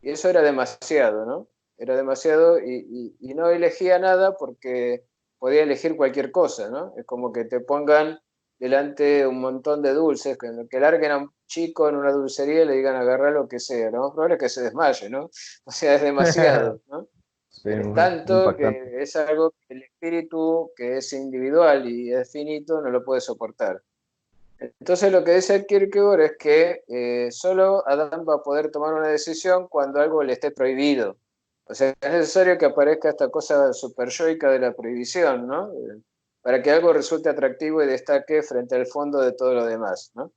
y eso era demasiado, ¿no? Era demasiado y no elegía nada porque podía elegir cualquier cosa, ¿no? Es como que te pongan delante de un montón de dulces, que larguen a un chico en una dulcería y le digan agarrar lo que sea, lo más probable es que se desmaye, ¿no? O sea, es demasiado, ¿no? Sí, Es muy tanto impactante. que es algo que el espíritu, que es individual y es finito, no lo puede soportar. Entonces lo que dice Kierkegaard es que solo Adán va a poder tomar una decisión cuando algo le esté prohibido. O sea, es necesario que aparezca esta cosa superyoica de la prohibición, ¿no? Para que algo resulte atractivo y destaque frente al fondo de todo lo demás, ¿no?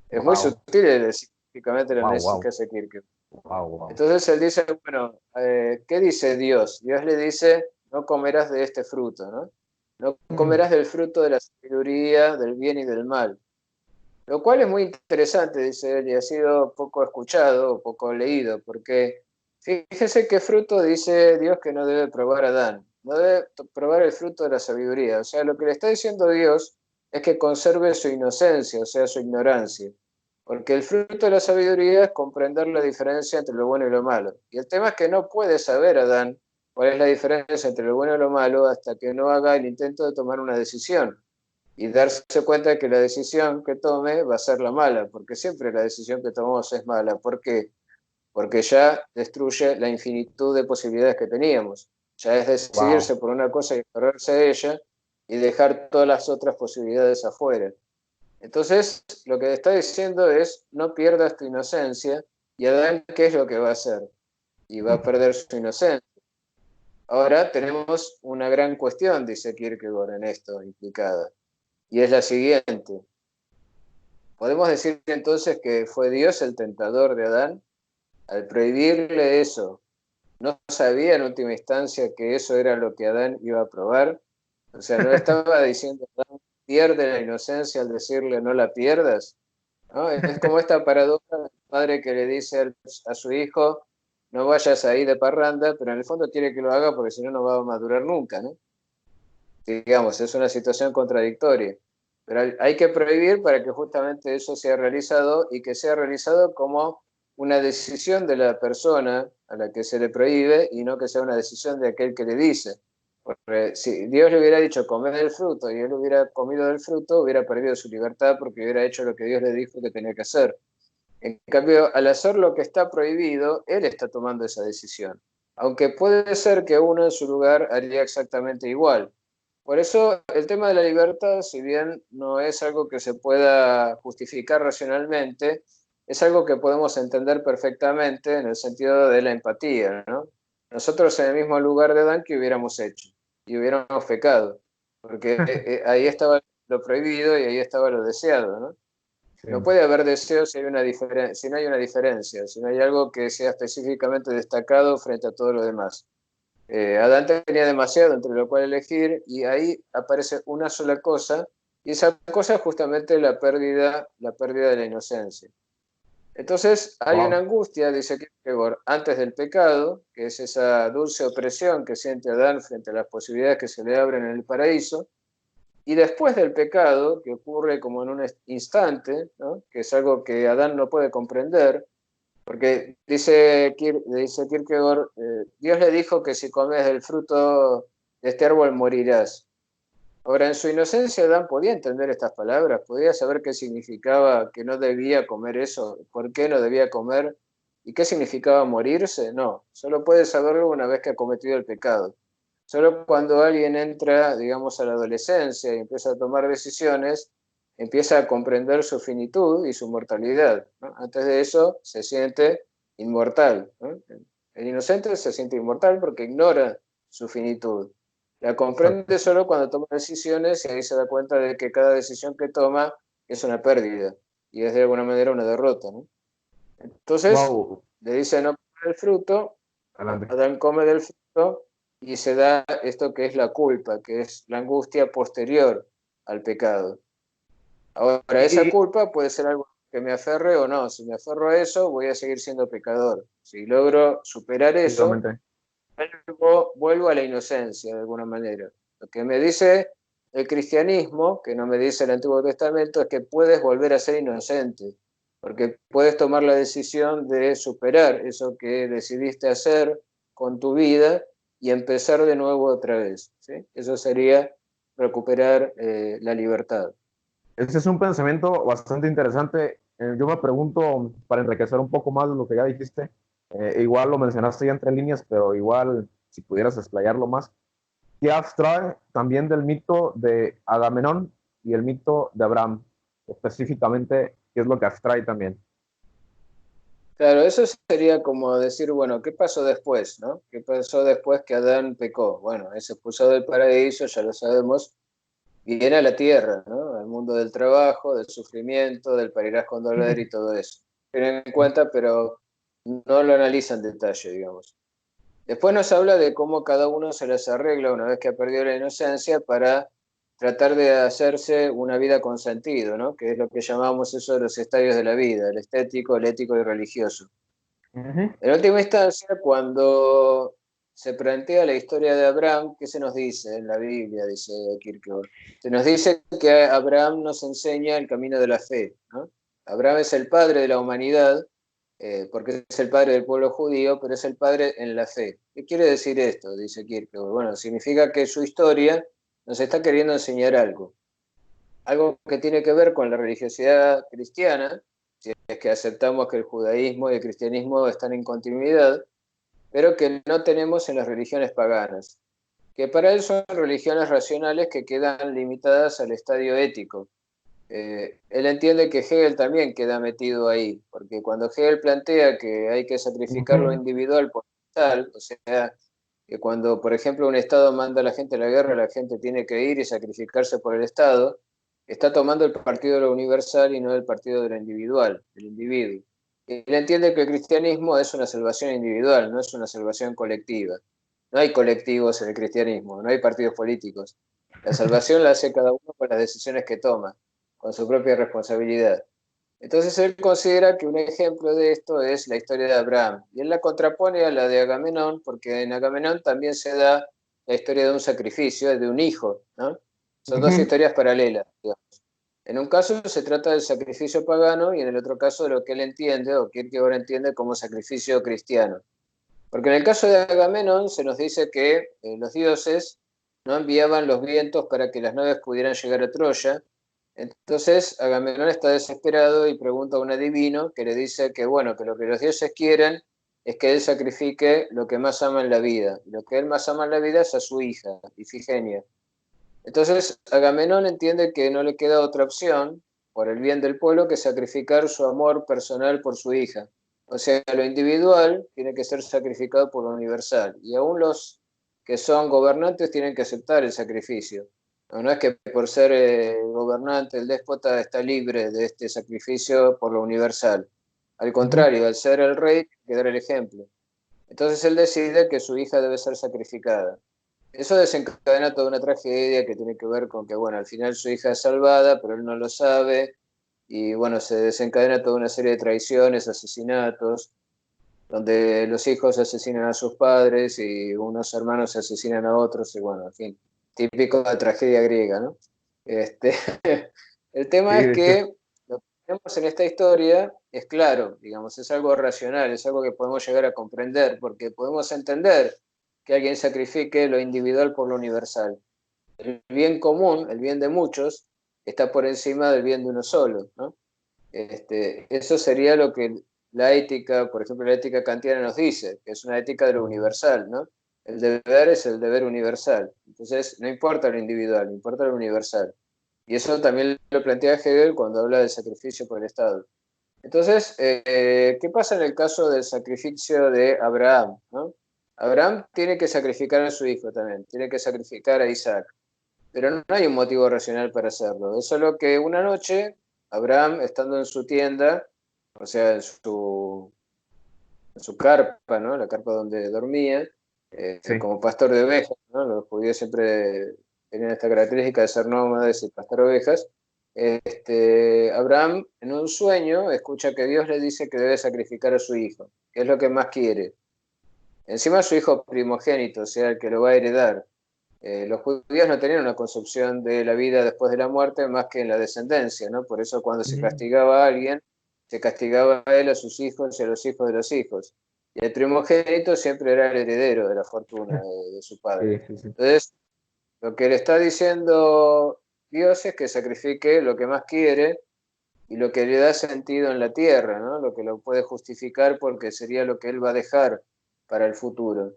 Es muy Wow, sutil específicamente el wow, análisis que wow, hace Kierkegaard. wow, wow. Entonces él dice, bueno, ¿qué dice Dios? Dios le dice, no comerás de este fruto, ¿no? No comerás del fruto de la sabiduría, del bien y del mal. Lo cual es muy interesante, dice él, y ha sido poco escuchado, poco leído, porque fíjese qué fruto dice Dios que no debe probar Adán. No debe probar el fruto de la sabiduría. O sea, lo que le está diciendo Dios es que conserve su inocencia, o sea, su ignorancia. Porque el fruto de la sabiduría es comprender la diferencia entre lo bueno y lo malo. Y el tema es que no puede saber Adán cuál es la diferencia entre lo bueno y lo malo hasta que no haga el intento de tomar una decisión y darse cuenta de que la decisión que tome va a ser la mala, porque siempre la decisión que tomamos es mala. ¿Por qué? Porque ya destruye la infinitud de posibilidades que teníamos. Ya es Wow. decidirse por una cosa y aferrarse a ella y dejar todas las otras posibilidades afuera. Entonces, lo que está diciendo es, no pierdas tu inocencia, y Adán, ¿qué es lo que va a hacer? Y va a perder su inocencia. Ahora tenemos una gran cuestión, dice Kierkegaard, en esto implicada, y es la siguiente. ¿Podemos decir entonces que fue Dios el tentador de Adán? Al prohibirle eso, ¿no sabía en última instancia que eso era lo que Adán iba a probar? O sea, ¿no estaba diciendo Adán, pierde la inocencia al decirle no la pierdas? ¿No? Es como esta paradoja del padre que le dice a su hijo, no vayas ahí de parranda, pero en el fondo quiere que lo haga porque si no, no va a madurar nunca, ¿no? Digamos, es una situación contradictoria. Pero hay que prohibir para que justamente eso sea realizado y que sea realizado como una decisión de la persona a la que se le prohíbe y no que sea una decisión de aquel que le dice. Porque si Dios le hubiera dicho comer del fruto y él hubiera comido del fruto, hubiera perdido su libertad porque hubiera hecho lo que Dios le dijo que tenía que hacer. En cambio, al hacer lo que está prohibido, él está tomando esa decisión. Aunque puede ser que uno en su lugar haría exactamente igual. Por eso el tema de la libertad, si bien no es algo que se pueda justificar racionalmente, es algo que podemos entender perfectamente en el sentido de la empatía, ¿no? Nosotros en el mismo lugar de Adán, ¿qué hubiéramos hecho? Y hubiéramos pecado, porque ahí estaba lo prohibido y ahí estaba lo deseado, ¿no? Sí. No puede haber deseo si, si no hay una diferencia, si no hay algo que sea específicamente destacado frente a todo lo demás. Adán tenía demasiado entre lo cual elegir y ahí aparece una sola cosa y esa cosa es justamente la pérdida de la inocencia. Entonces hay una Wow. angustia, dice Kierkegaard, antes del pecado, que es esa dulce opresión que siente Adán frente a las posibilidades que se le abren en el paraíso, y después del pecado, que ocurre como en un instante, ¿no? Que es algo que Adán no puede comprender, porque dice Kierkegaard, Dios le dijo que si comes del fruto de este árbol morirás. Ahora, en su inocencia, Adán podía entender estas palabras, podía saber qué significaba que no debía comer eso, por qué no debía comer y qué significaba morirse. No, solo puede saberlo una vez que ha cometido el pecado. Solo cuando alguien entra, digamos, a la adolescencia y empieza a tomar decisiones, empieza a comprender su finitud y su mortalidad, ¿no? Antes de eso se siente inmortal, ¿no? El inocente se siente inmortal porque ignora su finitud. La Exacto. comprende solo cuando toma decisiones y ahí se da cuenta de que cada decisión que toma es una pérdida y es de alguna manera una derrota, ¿no? Entonces Wow. le dice no comer el fruto, Adelante. Adán come del fruto y se da esto que es la culpa, que es la angustia posterior al pecado. Ahora, esa Y culpa puede ser algo que me aferre o no. Si me aferro a eso, voy a seguir siendo pecador. Si logro superar eso, efectivamente. vuelvo a la inocencia de alguna manera. Lo que me dice el cristianismo, que no me dice el Antiguo Testamento, es que puedes volver a ser inocente, porque puedes tomar la decisión de superar eso que decidiste hacer con tu vida y empezar de nuevo otra vez, ¿sí? Eso sería recuperar la libertad. ese es un pensamiento bastante interesante. Yo me pregunto, para enriquecer un poco más de lo que ya dijiste, igual lo mencionaste ya entre líneas, pero igual si pudieras explayarlo más, ¿qué abstrae también del mito de Agamenón y el mito de Abraham? Específicamente, ¿qué es lo que abstrae también? Claro, eso sería como decir, bueno, ¿qué pasó después, no? ¿Qué pasó después que Adán pecó? Bueno, es expulsado del paraíso, ya lo sabemos, y viene a la tierra, ¿no? Al mundo del trabajo, del sufrimiento, del parirás con dolor y todo eso. Tienen en cuenta, pero no lo analiza en detalle, digamos. Después nos habla de cómo cada uno se las arregla una vez que ha perdido la inocencia para tratar de hacerse una vida con sentido, ¿no? Que es lo que llamamos eso de los estadios de la vida, el estético, el ético y el religioso. Ujú. En última instancia, cuando se plantea la historia de Abraham, ¿qué se nos dice en la Biblia? Dice Kierkegaard. Se nos dice que Abraham nos enseña el camino de la fe, ¿no? Abraham es el padre de la humanidad, porque es el padre del pueblo judío, pero es el padre en la fe. ¿Qué quiere decir esto? Dice Kierkegaard. Bueno, significa que su historia nos está queriendo enseñar algo que tiene que ver con la religiosidad cristiana, si es que aceptamos que el judaísmo y el cristianismo están en continuidad, pero que no tenemos en las religiones paganas, que para él son religiones racionales que quedan limitadas al estadio ético. Él entiende que Hegel también queda metido ahí, porque cuando Hegel plantea que hay que sacrificar lo Ujú. individual por tal, o sea, que cuando, por ejemplo, un Estado manda a la gente a la guerra, la gente tiene que ir y sacrificarse por el Estado, está tomando el partido de lo universal y no el partido de lo individual, del individuo. Él entiende que el cristianismo es una salvación individual, no es una salvación colectiva. No hay colectivos en el cristianismo, no hay partidos políticos. La salvación la hace cada uno con las decisiones que toma, con su propia responsabilidad. Entonces él considera que un ejemplo de esto es la historia de Abraham, y él la contrapone a la de Agamenón, porque en Agamenón también se da la historia de un sacrificio, de un hijo, ¿no? Son dos Ujú. historias paralelas, digamos. En un caso se trata del sacrificio pagano y en el otro caso de lo que él entiende, o que ahora entiende como sacrificio cristiano. Porque en el caso de Agamenón se nos dice que los dioses no enviaban los vientos para que las naves pudieran llegar a Troya. Entonces Agamenón está desesperado y pregunta a un adivino que le dice que bueno, que lo que los dioses quieren es que él sacrifique lo que más ama en la vida. Y lo que él más ama en la vida es a su hija, Ifigenia. Entonces Agamenón entiende que no le queda otra opción, por el bien del pueblo, que sacrificar su amor personal por su hija. O sea, lo individual tiene que ser sacrificado por lo universal. Y aún los que son gobernantes tienen que aceptar el sacrificio. No es que por ser gobernante, el déspota está libre de este sacrificio por lo universal. Al Ujú. contrario, al ser el rey, tiene que dar el ejemplo. Entonces él decide que su hija debe ser sacrificada. Eso desencadena toda una tragedia que tiene que ver con que, bueno, al final su hija es salvada, pero él no lo sabe, y bueno, se desencadena toda una serie de traiciones, asesinatos, donde los hijos asesinan a sus padres y unos hermanos asesinan a otros, y bueno, en fin, típico de tragedia griega, ¿no? Este, el Sí, tema es de hecho. que lo que tenemos en esta historia es claro, digamos, es algo racional, es algo que podemos llegar a comprender, porque podemos entender que alguien sacrifique lo individual por lo universal. El bien común, el bien de muchos, está por encima del bien de uno solo, ¿no? Eso sería lo que la ética, por ejemplo, la ética kantiana nos dice, que es una ética de lo universal, ¿no? El deber es el deber universal. Entonces, no importa lo individual, importa lo universal. Y eso también lo plantea Hegel cuando habla del sacrificio por el Estado. Entonces, ¿qué pasa en el caso del sacrificio de Abraham, ¿no? Abraham tiene que sacrificar a su hijo también, tiene que sacrificar a Isaac, pero no hay un motivo racional para hacerlo. Es solo que una noche, Abraham, estando en su tienda, o sea, en su carpa, ¿no? La carpa donde dormía, Sí. como pastor de ovejas, ¿no? Los judíos siempre tenían esta característica de ser nómades y pastar ovejas. Abraham, en un sueño, escucha que Dios le dice que debe sacrificar a su hijo, que es lo que más quiere. Encima su hijo primogénito, o sea, el que lo va a heredar. Los judíos no tenían una concepción de la vida después de la muerte más que en la descendencia, ¿no? Por eso cuando se Ujú. castigaba a alguien, se castigaba a él, a sus hijos y a los hijos de los hijos. Y el primogénito siempre era el heredero de la fortuna de su padre. Sí, sí, sí. Entonces, lo que le está diciendo Dios es que sacrifique lo que más quiere y lo que le da sentido en la tierra, ¿no? Lo que lo puede justificar porque sería lo que él va a dejar para el futuro.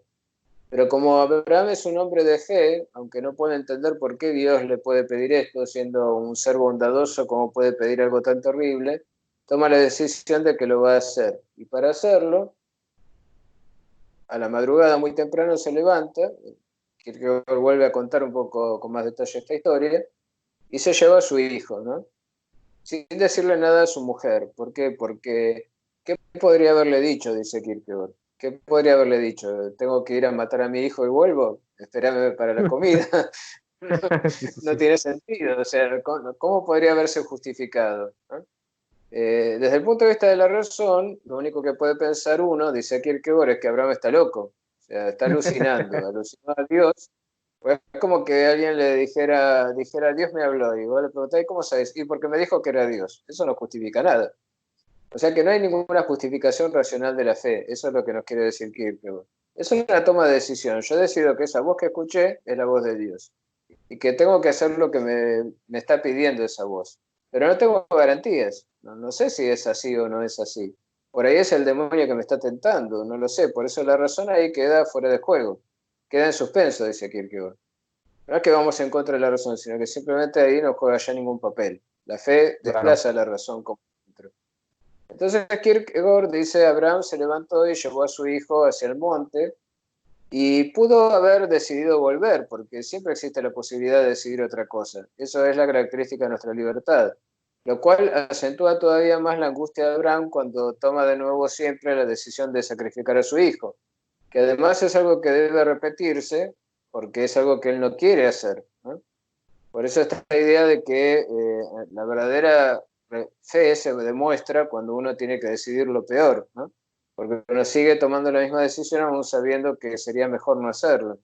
Pero como Abraham es un hombre de fe, aunque no puede entender por qué Dios le puede pedir esto, siendo un ser bondadoso, como puede pedir algo tan terrible, toma la decisión de que lo va a hacer. Y para hacerlo, a la madrugada muy temprano se levanta, que vuelve a contar un poco con más detalle esta historia, y se lleva a su hijo, ¿no? Sin decirle nada a su mujer. ¿Por qué? Porque, ¿qué podría haberle dicho? Dice Kierkegaard. ¿Qué podría haberle dicho? ¿Tengo que ir a matar a mi hijo y vuelvo? Espérame para la comida. Sí, sí, No sí. tiene sentido. O sea, ¿cómo podría haberse justificado? ¿No? Desde el punto de vista de la razón, lo único que puede pensar uno, dice Kierkegaard, es que Abraham está loco. O sea, está alucinando. Alucinó a Dios. Pues es como que alguien le dijera, Dios me habló, y vos le preguntáis, ¿cómo sabes? Y porque me dijo que era Dios. Eso no justifica nada. O sea que no hay ninguna justificación racional de la fe. Eso es lo que nos quiere decir Kierkegaard. Es una toma de decisión. Yo decido que esa voz que escuché es la voz de Dios y que tengo que hacer lo que me está pidiendo esa voz. Pero no tengo garantías. No sé si es así o no es así. Por ahí es el demonio que me está tentando, no lo sé. Por eso la razón ahí queda fuera de juego. Queda en suspenso, dice Kierkegaard. No es que vamos en contra de la razón, sino que simplemente ahí no juega ya ningún papel. La fe Claro. desplaza la razón como centro. Entonces Kierkegaard dice, Abraham se levantó y llevó a su hijo hacia el monte y pudo haber decidido volver, porque siempre existe la posibilidad de decidir otra cosa. Eso es la característica de nuestra libertad, lo cual acentúa todavía más la angustia de Abraham cuando toma de nuevo siempre la decisión de sacrificar a su hijo, que además es algo que debe repetirse porque es algo que él no quiere hacer, ¿no? Por eso esta idea de que la verdadera fe se demuestra cuando uno tiene que decidir lo peor, ¿no? Porque uno sigue tomando la misma decisión aún sabiendo que sería mejor no hacerlo.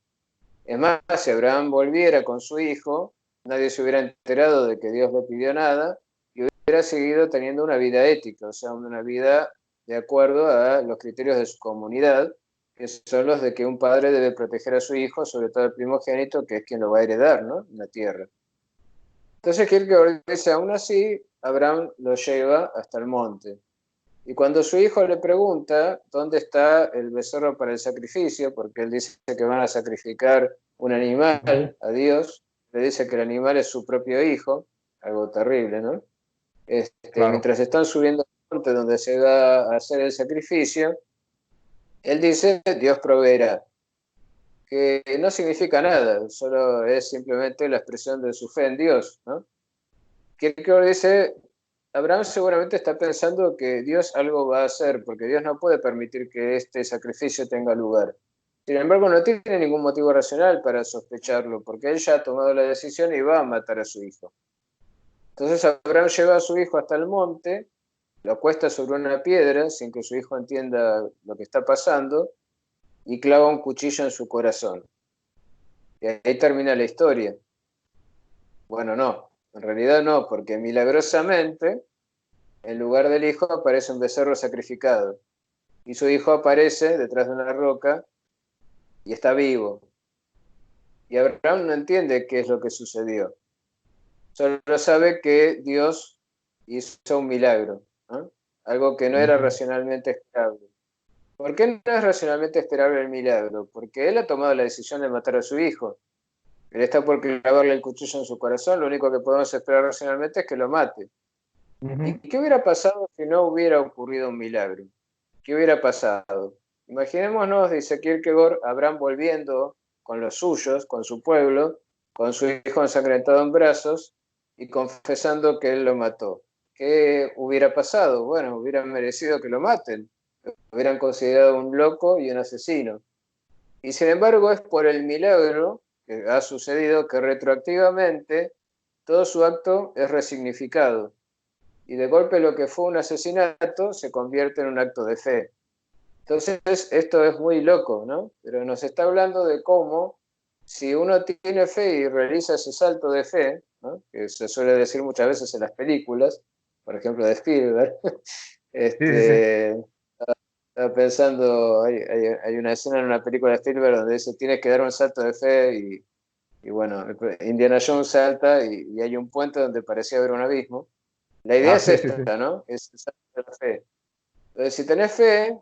Es más, si Abraham volviera con su hijo, nadie se hubiera enterado de que Dios le pidió nada y hubiera seguido teniendo una vida ética, o sea, una vida de acuerdo a los criterios de su comunidad, que son los de que un padre debe proteger a su hijo, sobre todo el primogénito, que es quien lo va a heredar, ¿no? En la tierra. Entonces Kierkegaard dice, aún así, Abraham lo lleva hasta el monte. Y cuando su hijo le pregunta dónde está el becerro para el sacrificio, porque él dice que van a sacrificar un Ujú. animal a Dios, le dice que el animal es su propio hijo, algo terrible, ¿no? Claro. Mientras están subiendo al monte donde se va a hacer el sacrificio, él dice, Dios proveerá, que no significa nada, solo es simplemente la expresión de su fe en Dios, ¿no? Kierkegaard dice, Abraham seguramente está pensando que Dios algo va a hacer, porque Dios no puede permitir que este sacrificio tenga lugar. Sin embargo, no tiene ningún motivo racional para sospecharlo, porque él ya ha tomado la decisión y va a matar a su hijo. Entonces Abraham lleva a su hijo hasta el monte, lo acuesta sobre una piedra sin que su hijo entienda lo que está pasando y clava un cuchillo en su corazón. Y ahí termina la historia. Bueno, no, en realidad no, porque milagrosamente en lugar del hijo aparece un becerro sacrificado. Y su hijo aparece detrás de una roca y está vivo. Y Abraham no entiende qué es lo que sucedió. Solo sabe que Dios hizo un milagro, ¿no? Algo que no era Ujú. racionalmente esperable. ¿Por qué no es racionalmente esperable el milagro? Porque él ha tomado la decisión de matar a su hijo. Él está por clavarle el cuchillo en su corazón. Lo único que podemos esperar racionalmente es que lo mate. ¿Y Ujú. qué hubiera pasado si no hubiera ocurrido un milagro? ¿Qué hubiera pasado? Imaginémonos, dice Kierkegaard, Abraham volviendo con los suyos, con su pueblo, con su hijo ensangrentado en brazos y confesando que él lo mató. ¿Qué hubiera pasado? Bueno, hubieran merecido que lo maten. Lo hubieran considerado un loco y un asesino. Y sin embargo es por el milagro que ha sucedido que retroactivamente todo su acto es resignificado. Y de golpe lo que fue un asesinato se convierte en un acto de fe. Entonces, esto es muy loco, ¿no? Pero nos está hablando de cómo, si uno tiene fe y realiza ese salto de fe, ¿no? Que se suele decir muchas veces en las películas, por ejemplo de Spielberg, Sí, sí, sí. este, estaba pensando, hay una escena en una película de Spielberg donde dice, tienes que dar un salto de fe Y bueno, Indiana Jones salta y hay un puente donde parecía haber un abismo. La idea Ah, es sí, sí, sí. esta, ¿no? Es el salto de la fe. Entonces, si tenés fe,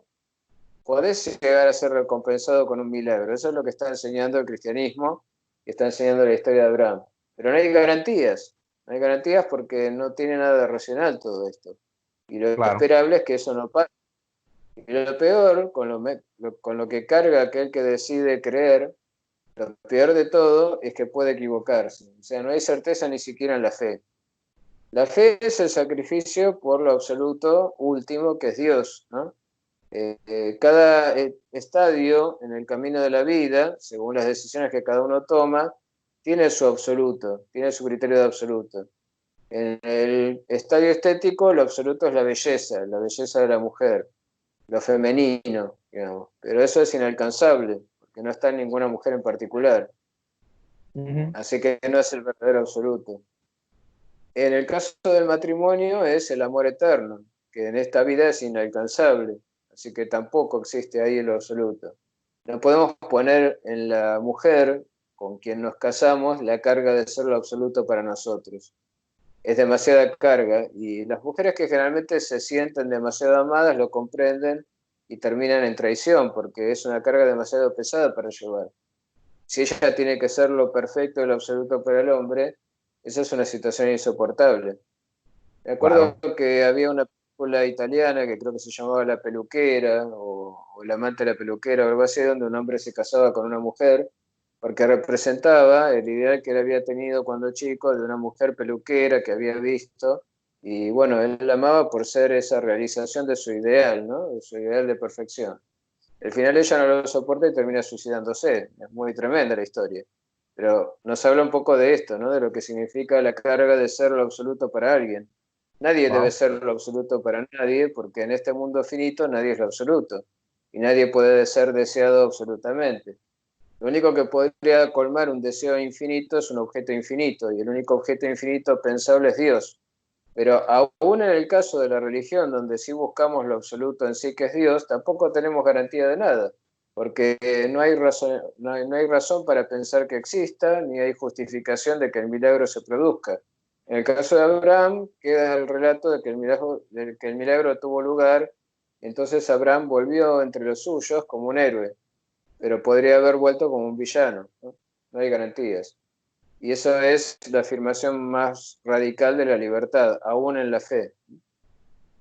podés llegar a ser recompensado con un milagro. Eso es lo que está enseñando el cristianismo y está enseñando la historia de Abraham. Pero no hay garantías. No hay garantías porque no tiene nada de racional todo esto. Y lo Claro, esperable es que eso no pase. Y lo peor, con lo que carga aquel que decide creer, lo peor de todo es que puede equivocarse. O sea, no hay certeza ni siquiera en la fe. La fe es el sacrificio por lo absoluto último que es Dios, ¿no? Cada estadio en el camino de la vida, según las decisiones que cada uno toma, tiene su absoluto, tiene su criterio de absoluto. En el estadio estético, lo absoluto es la belleza de la mujer, lo femenino, digamos. Pero eso es inalcanzable, porque no está en ninguna mujer en particular. ujú, Así que no es el verdadero absoluto. En el caso del matrimonio es el amor eterno, que en esta vida es inalcanzable, así que tampoco existe ahí lo absoluto. No podemos poner en la mujer con quien nos casamos la carga de ser lo absoluto para nosotros. Es demasiada carga y las mujeres que generalmente se sienten demasiado amadas lo comprenden y terminan en traición porque es una carga demasiado pesada para llevar. Si ella tiene que ser lo perfecto y lo absoluto para el hombre, esa es una situación insoportable. Me acuerdo claro. que había una película italiana que creo que se llamaba La peluquera o El amante de la peluquera o algo así, donde un hombre se casaba con una mujer porque representaba el ideal que él había tenido cuando chico de una mujer peluquera que había visto y bueno, él la amaba por ser esa realización de su ideal, ¿no? De su ideal de perfección. Al final ella no lo soporta y termina suicidándose. Es muy tremenda la historia. Pero nos habla un poco de esto, ¿no? De lo que significa la carga de ser lo absoluto para alguien. Nadie debe Wow, ser lo absoluto para nadie, porque en este mundo finito nadie es lo absoluto. Y nadie puede ser deseado absolutamente. Lo único que podría colmar un deseo infinito es un objeto infinito, y el único objeto infinito pensable es Dios. Pero aún en el caso de la religión, donde sí buscamos lo absoluto en sí que es Dios, tampoco tenemos garantía de nada, porque no hay razón para pensar que exista, ni hay justificación de que el milagro se produzca. En el caso de Abraham, queda el relato de que el milagro tuvo lugar, entonces Abraham volvió entre los suyos como un héroe, pero podría haber vuelto como un villano, ¿no? No hay garantías. Y eso es la afirmación más radical de la libertad, aún en la fe.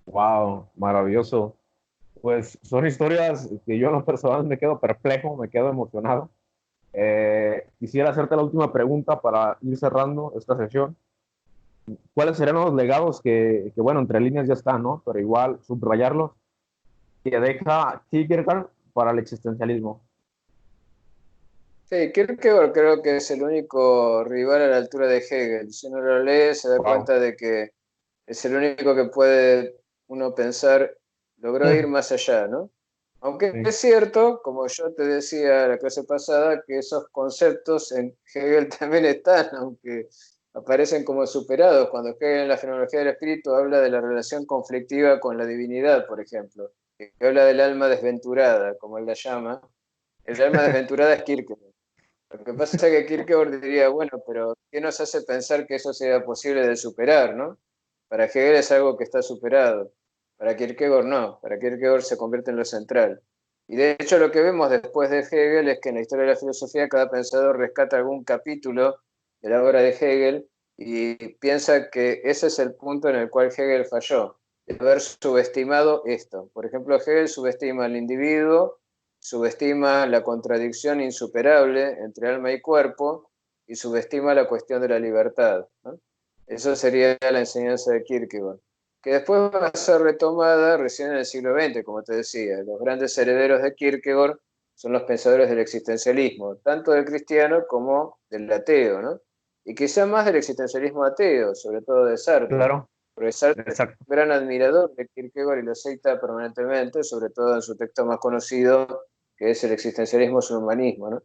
wow, maravilloso. Pues son historias que yo en lo personal me quedo perplejo, me quedo emocionado. Quisiera hacerte la última pregunta para ir cerrando esta sesión. ¿Cuáles serían los legados bueno, entre líneas ya están, ¿no? Pero igual subrayarlos, que deja Kierkegaard para el existencialismo? Sí, Kierkegaard creo que es el único rival a la altura de Hegel. Si uno lo lee, se da Wow. cuenta de que es el único que puede uno pensar, logró ir más allá, ¿no? Aunque Sí, es cierto, como yo te decía la clase pasada, que esos conceptos en Hegel también están, aunque aparecen como superados. Cuando Hegel en la fenomenología del espíritu habla de la relación conflictiva con la divinidad, por ejemplo, que habla del alma desventurada, como él la llama. El alma desventurada es Kierkegaard. Lo que pasa es que Kierkegaard diría, bueno, pero ¿qué nos hace pensar que eso sea posible de superar, no? Para Hegel es algo que está superado. Para Kierkegaard no. Para Kierkegaard se convierte en lo central. Y de hecho lo que vemos después de Hegel es que en la historia de la filosofía cada pensador rescata algún capítulo de la obra de Hegel y piensa que ese es el punto en el cual Hegel falló, de haber subestimado esto. Por ejemplo, Hegel subestima al individuo, subestima la contradicción insuperable entre alma y cuerpo y subestima la cuestión de la libertad, ¿no? Eso sería la enseñanza de Kierkegaard, que después va a ser retomada recién en el siglo XX, como te decía. Los grandes herederos de Kierkegaard son los pensadores del existencialismo, tanto del cristiano como del ateo, ¿no? Y quizá más del existencialismo ateo, sobre todo de Sartre, claro, porque Sartre es exacto. un gran admirador de Kierkegaard y lo cita permanentemente, sobre todo en su texto más conocido, que es El existencialismo es un humanismo, ¿no?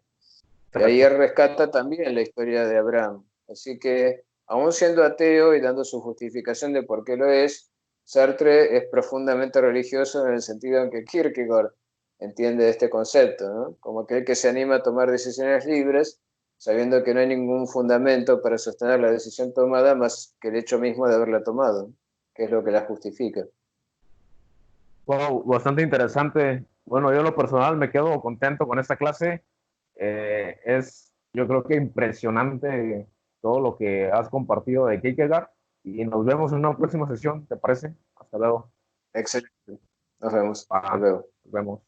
Y ahí Exacto. él rescata también la historia de Abraham. Así que, aún siendo ateo y dando su justificación de por qué lo es, Sartre es profundamente religioso en el sentido en que Kierkegaard entiende este concepto, ¿no? Como aquel que se anima a tomar decisiones libres sabiendo que no hay ningún fundamento para sostener la decisión tomada más que el hecho mismo de haberla tomado, que es lo que la justifica. Wow, bastante interesante. Bueno, yo en lo personal me quedo contento con esta clase. Yo creo que impresionante todo lo que has compartido de Kierkegaard y nos vemos en una próxima sesión, ¿te parece? Hasta luego. Excelente. Nos vemos. Hasta Ah, luego. nos vemos.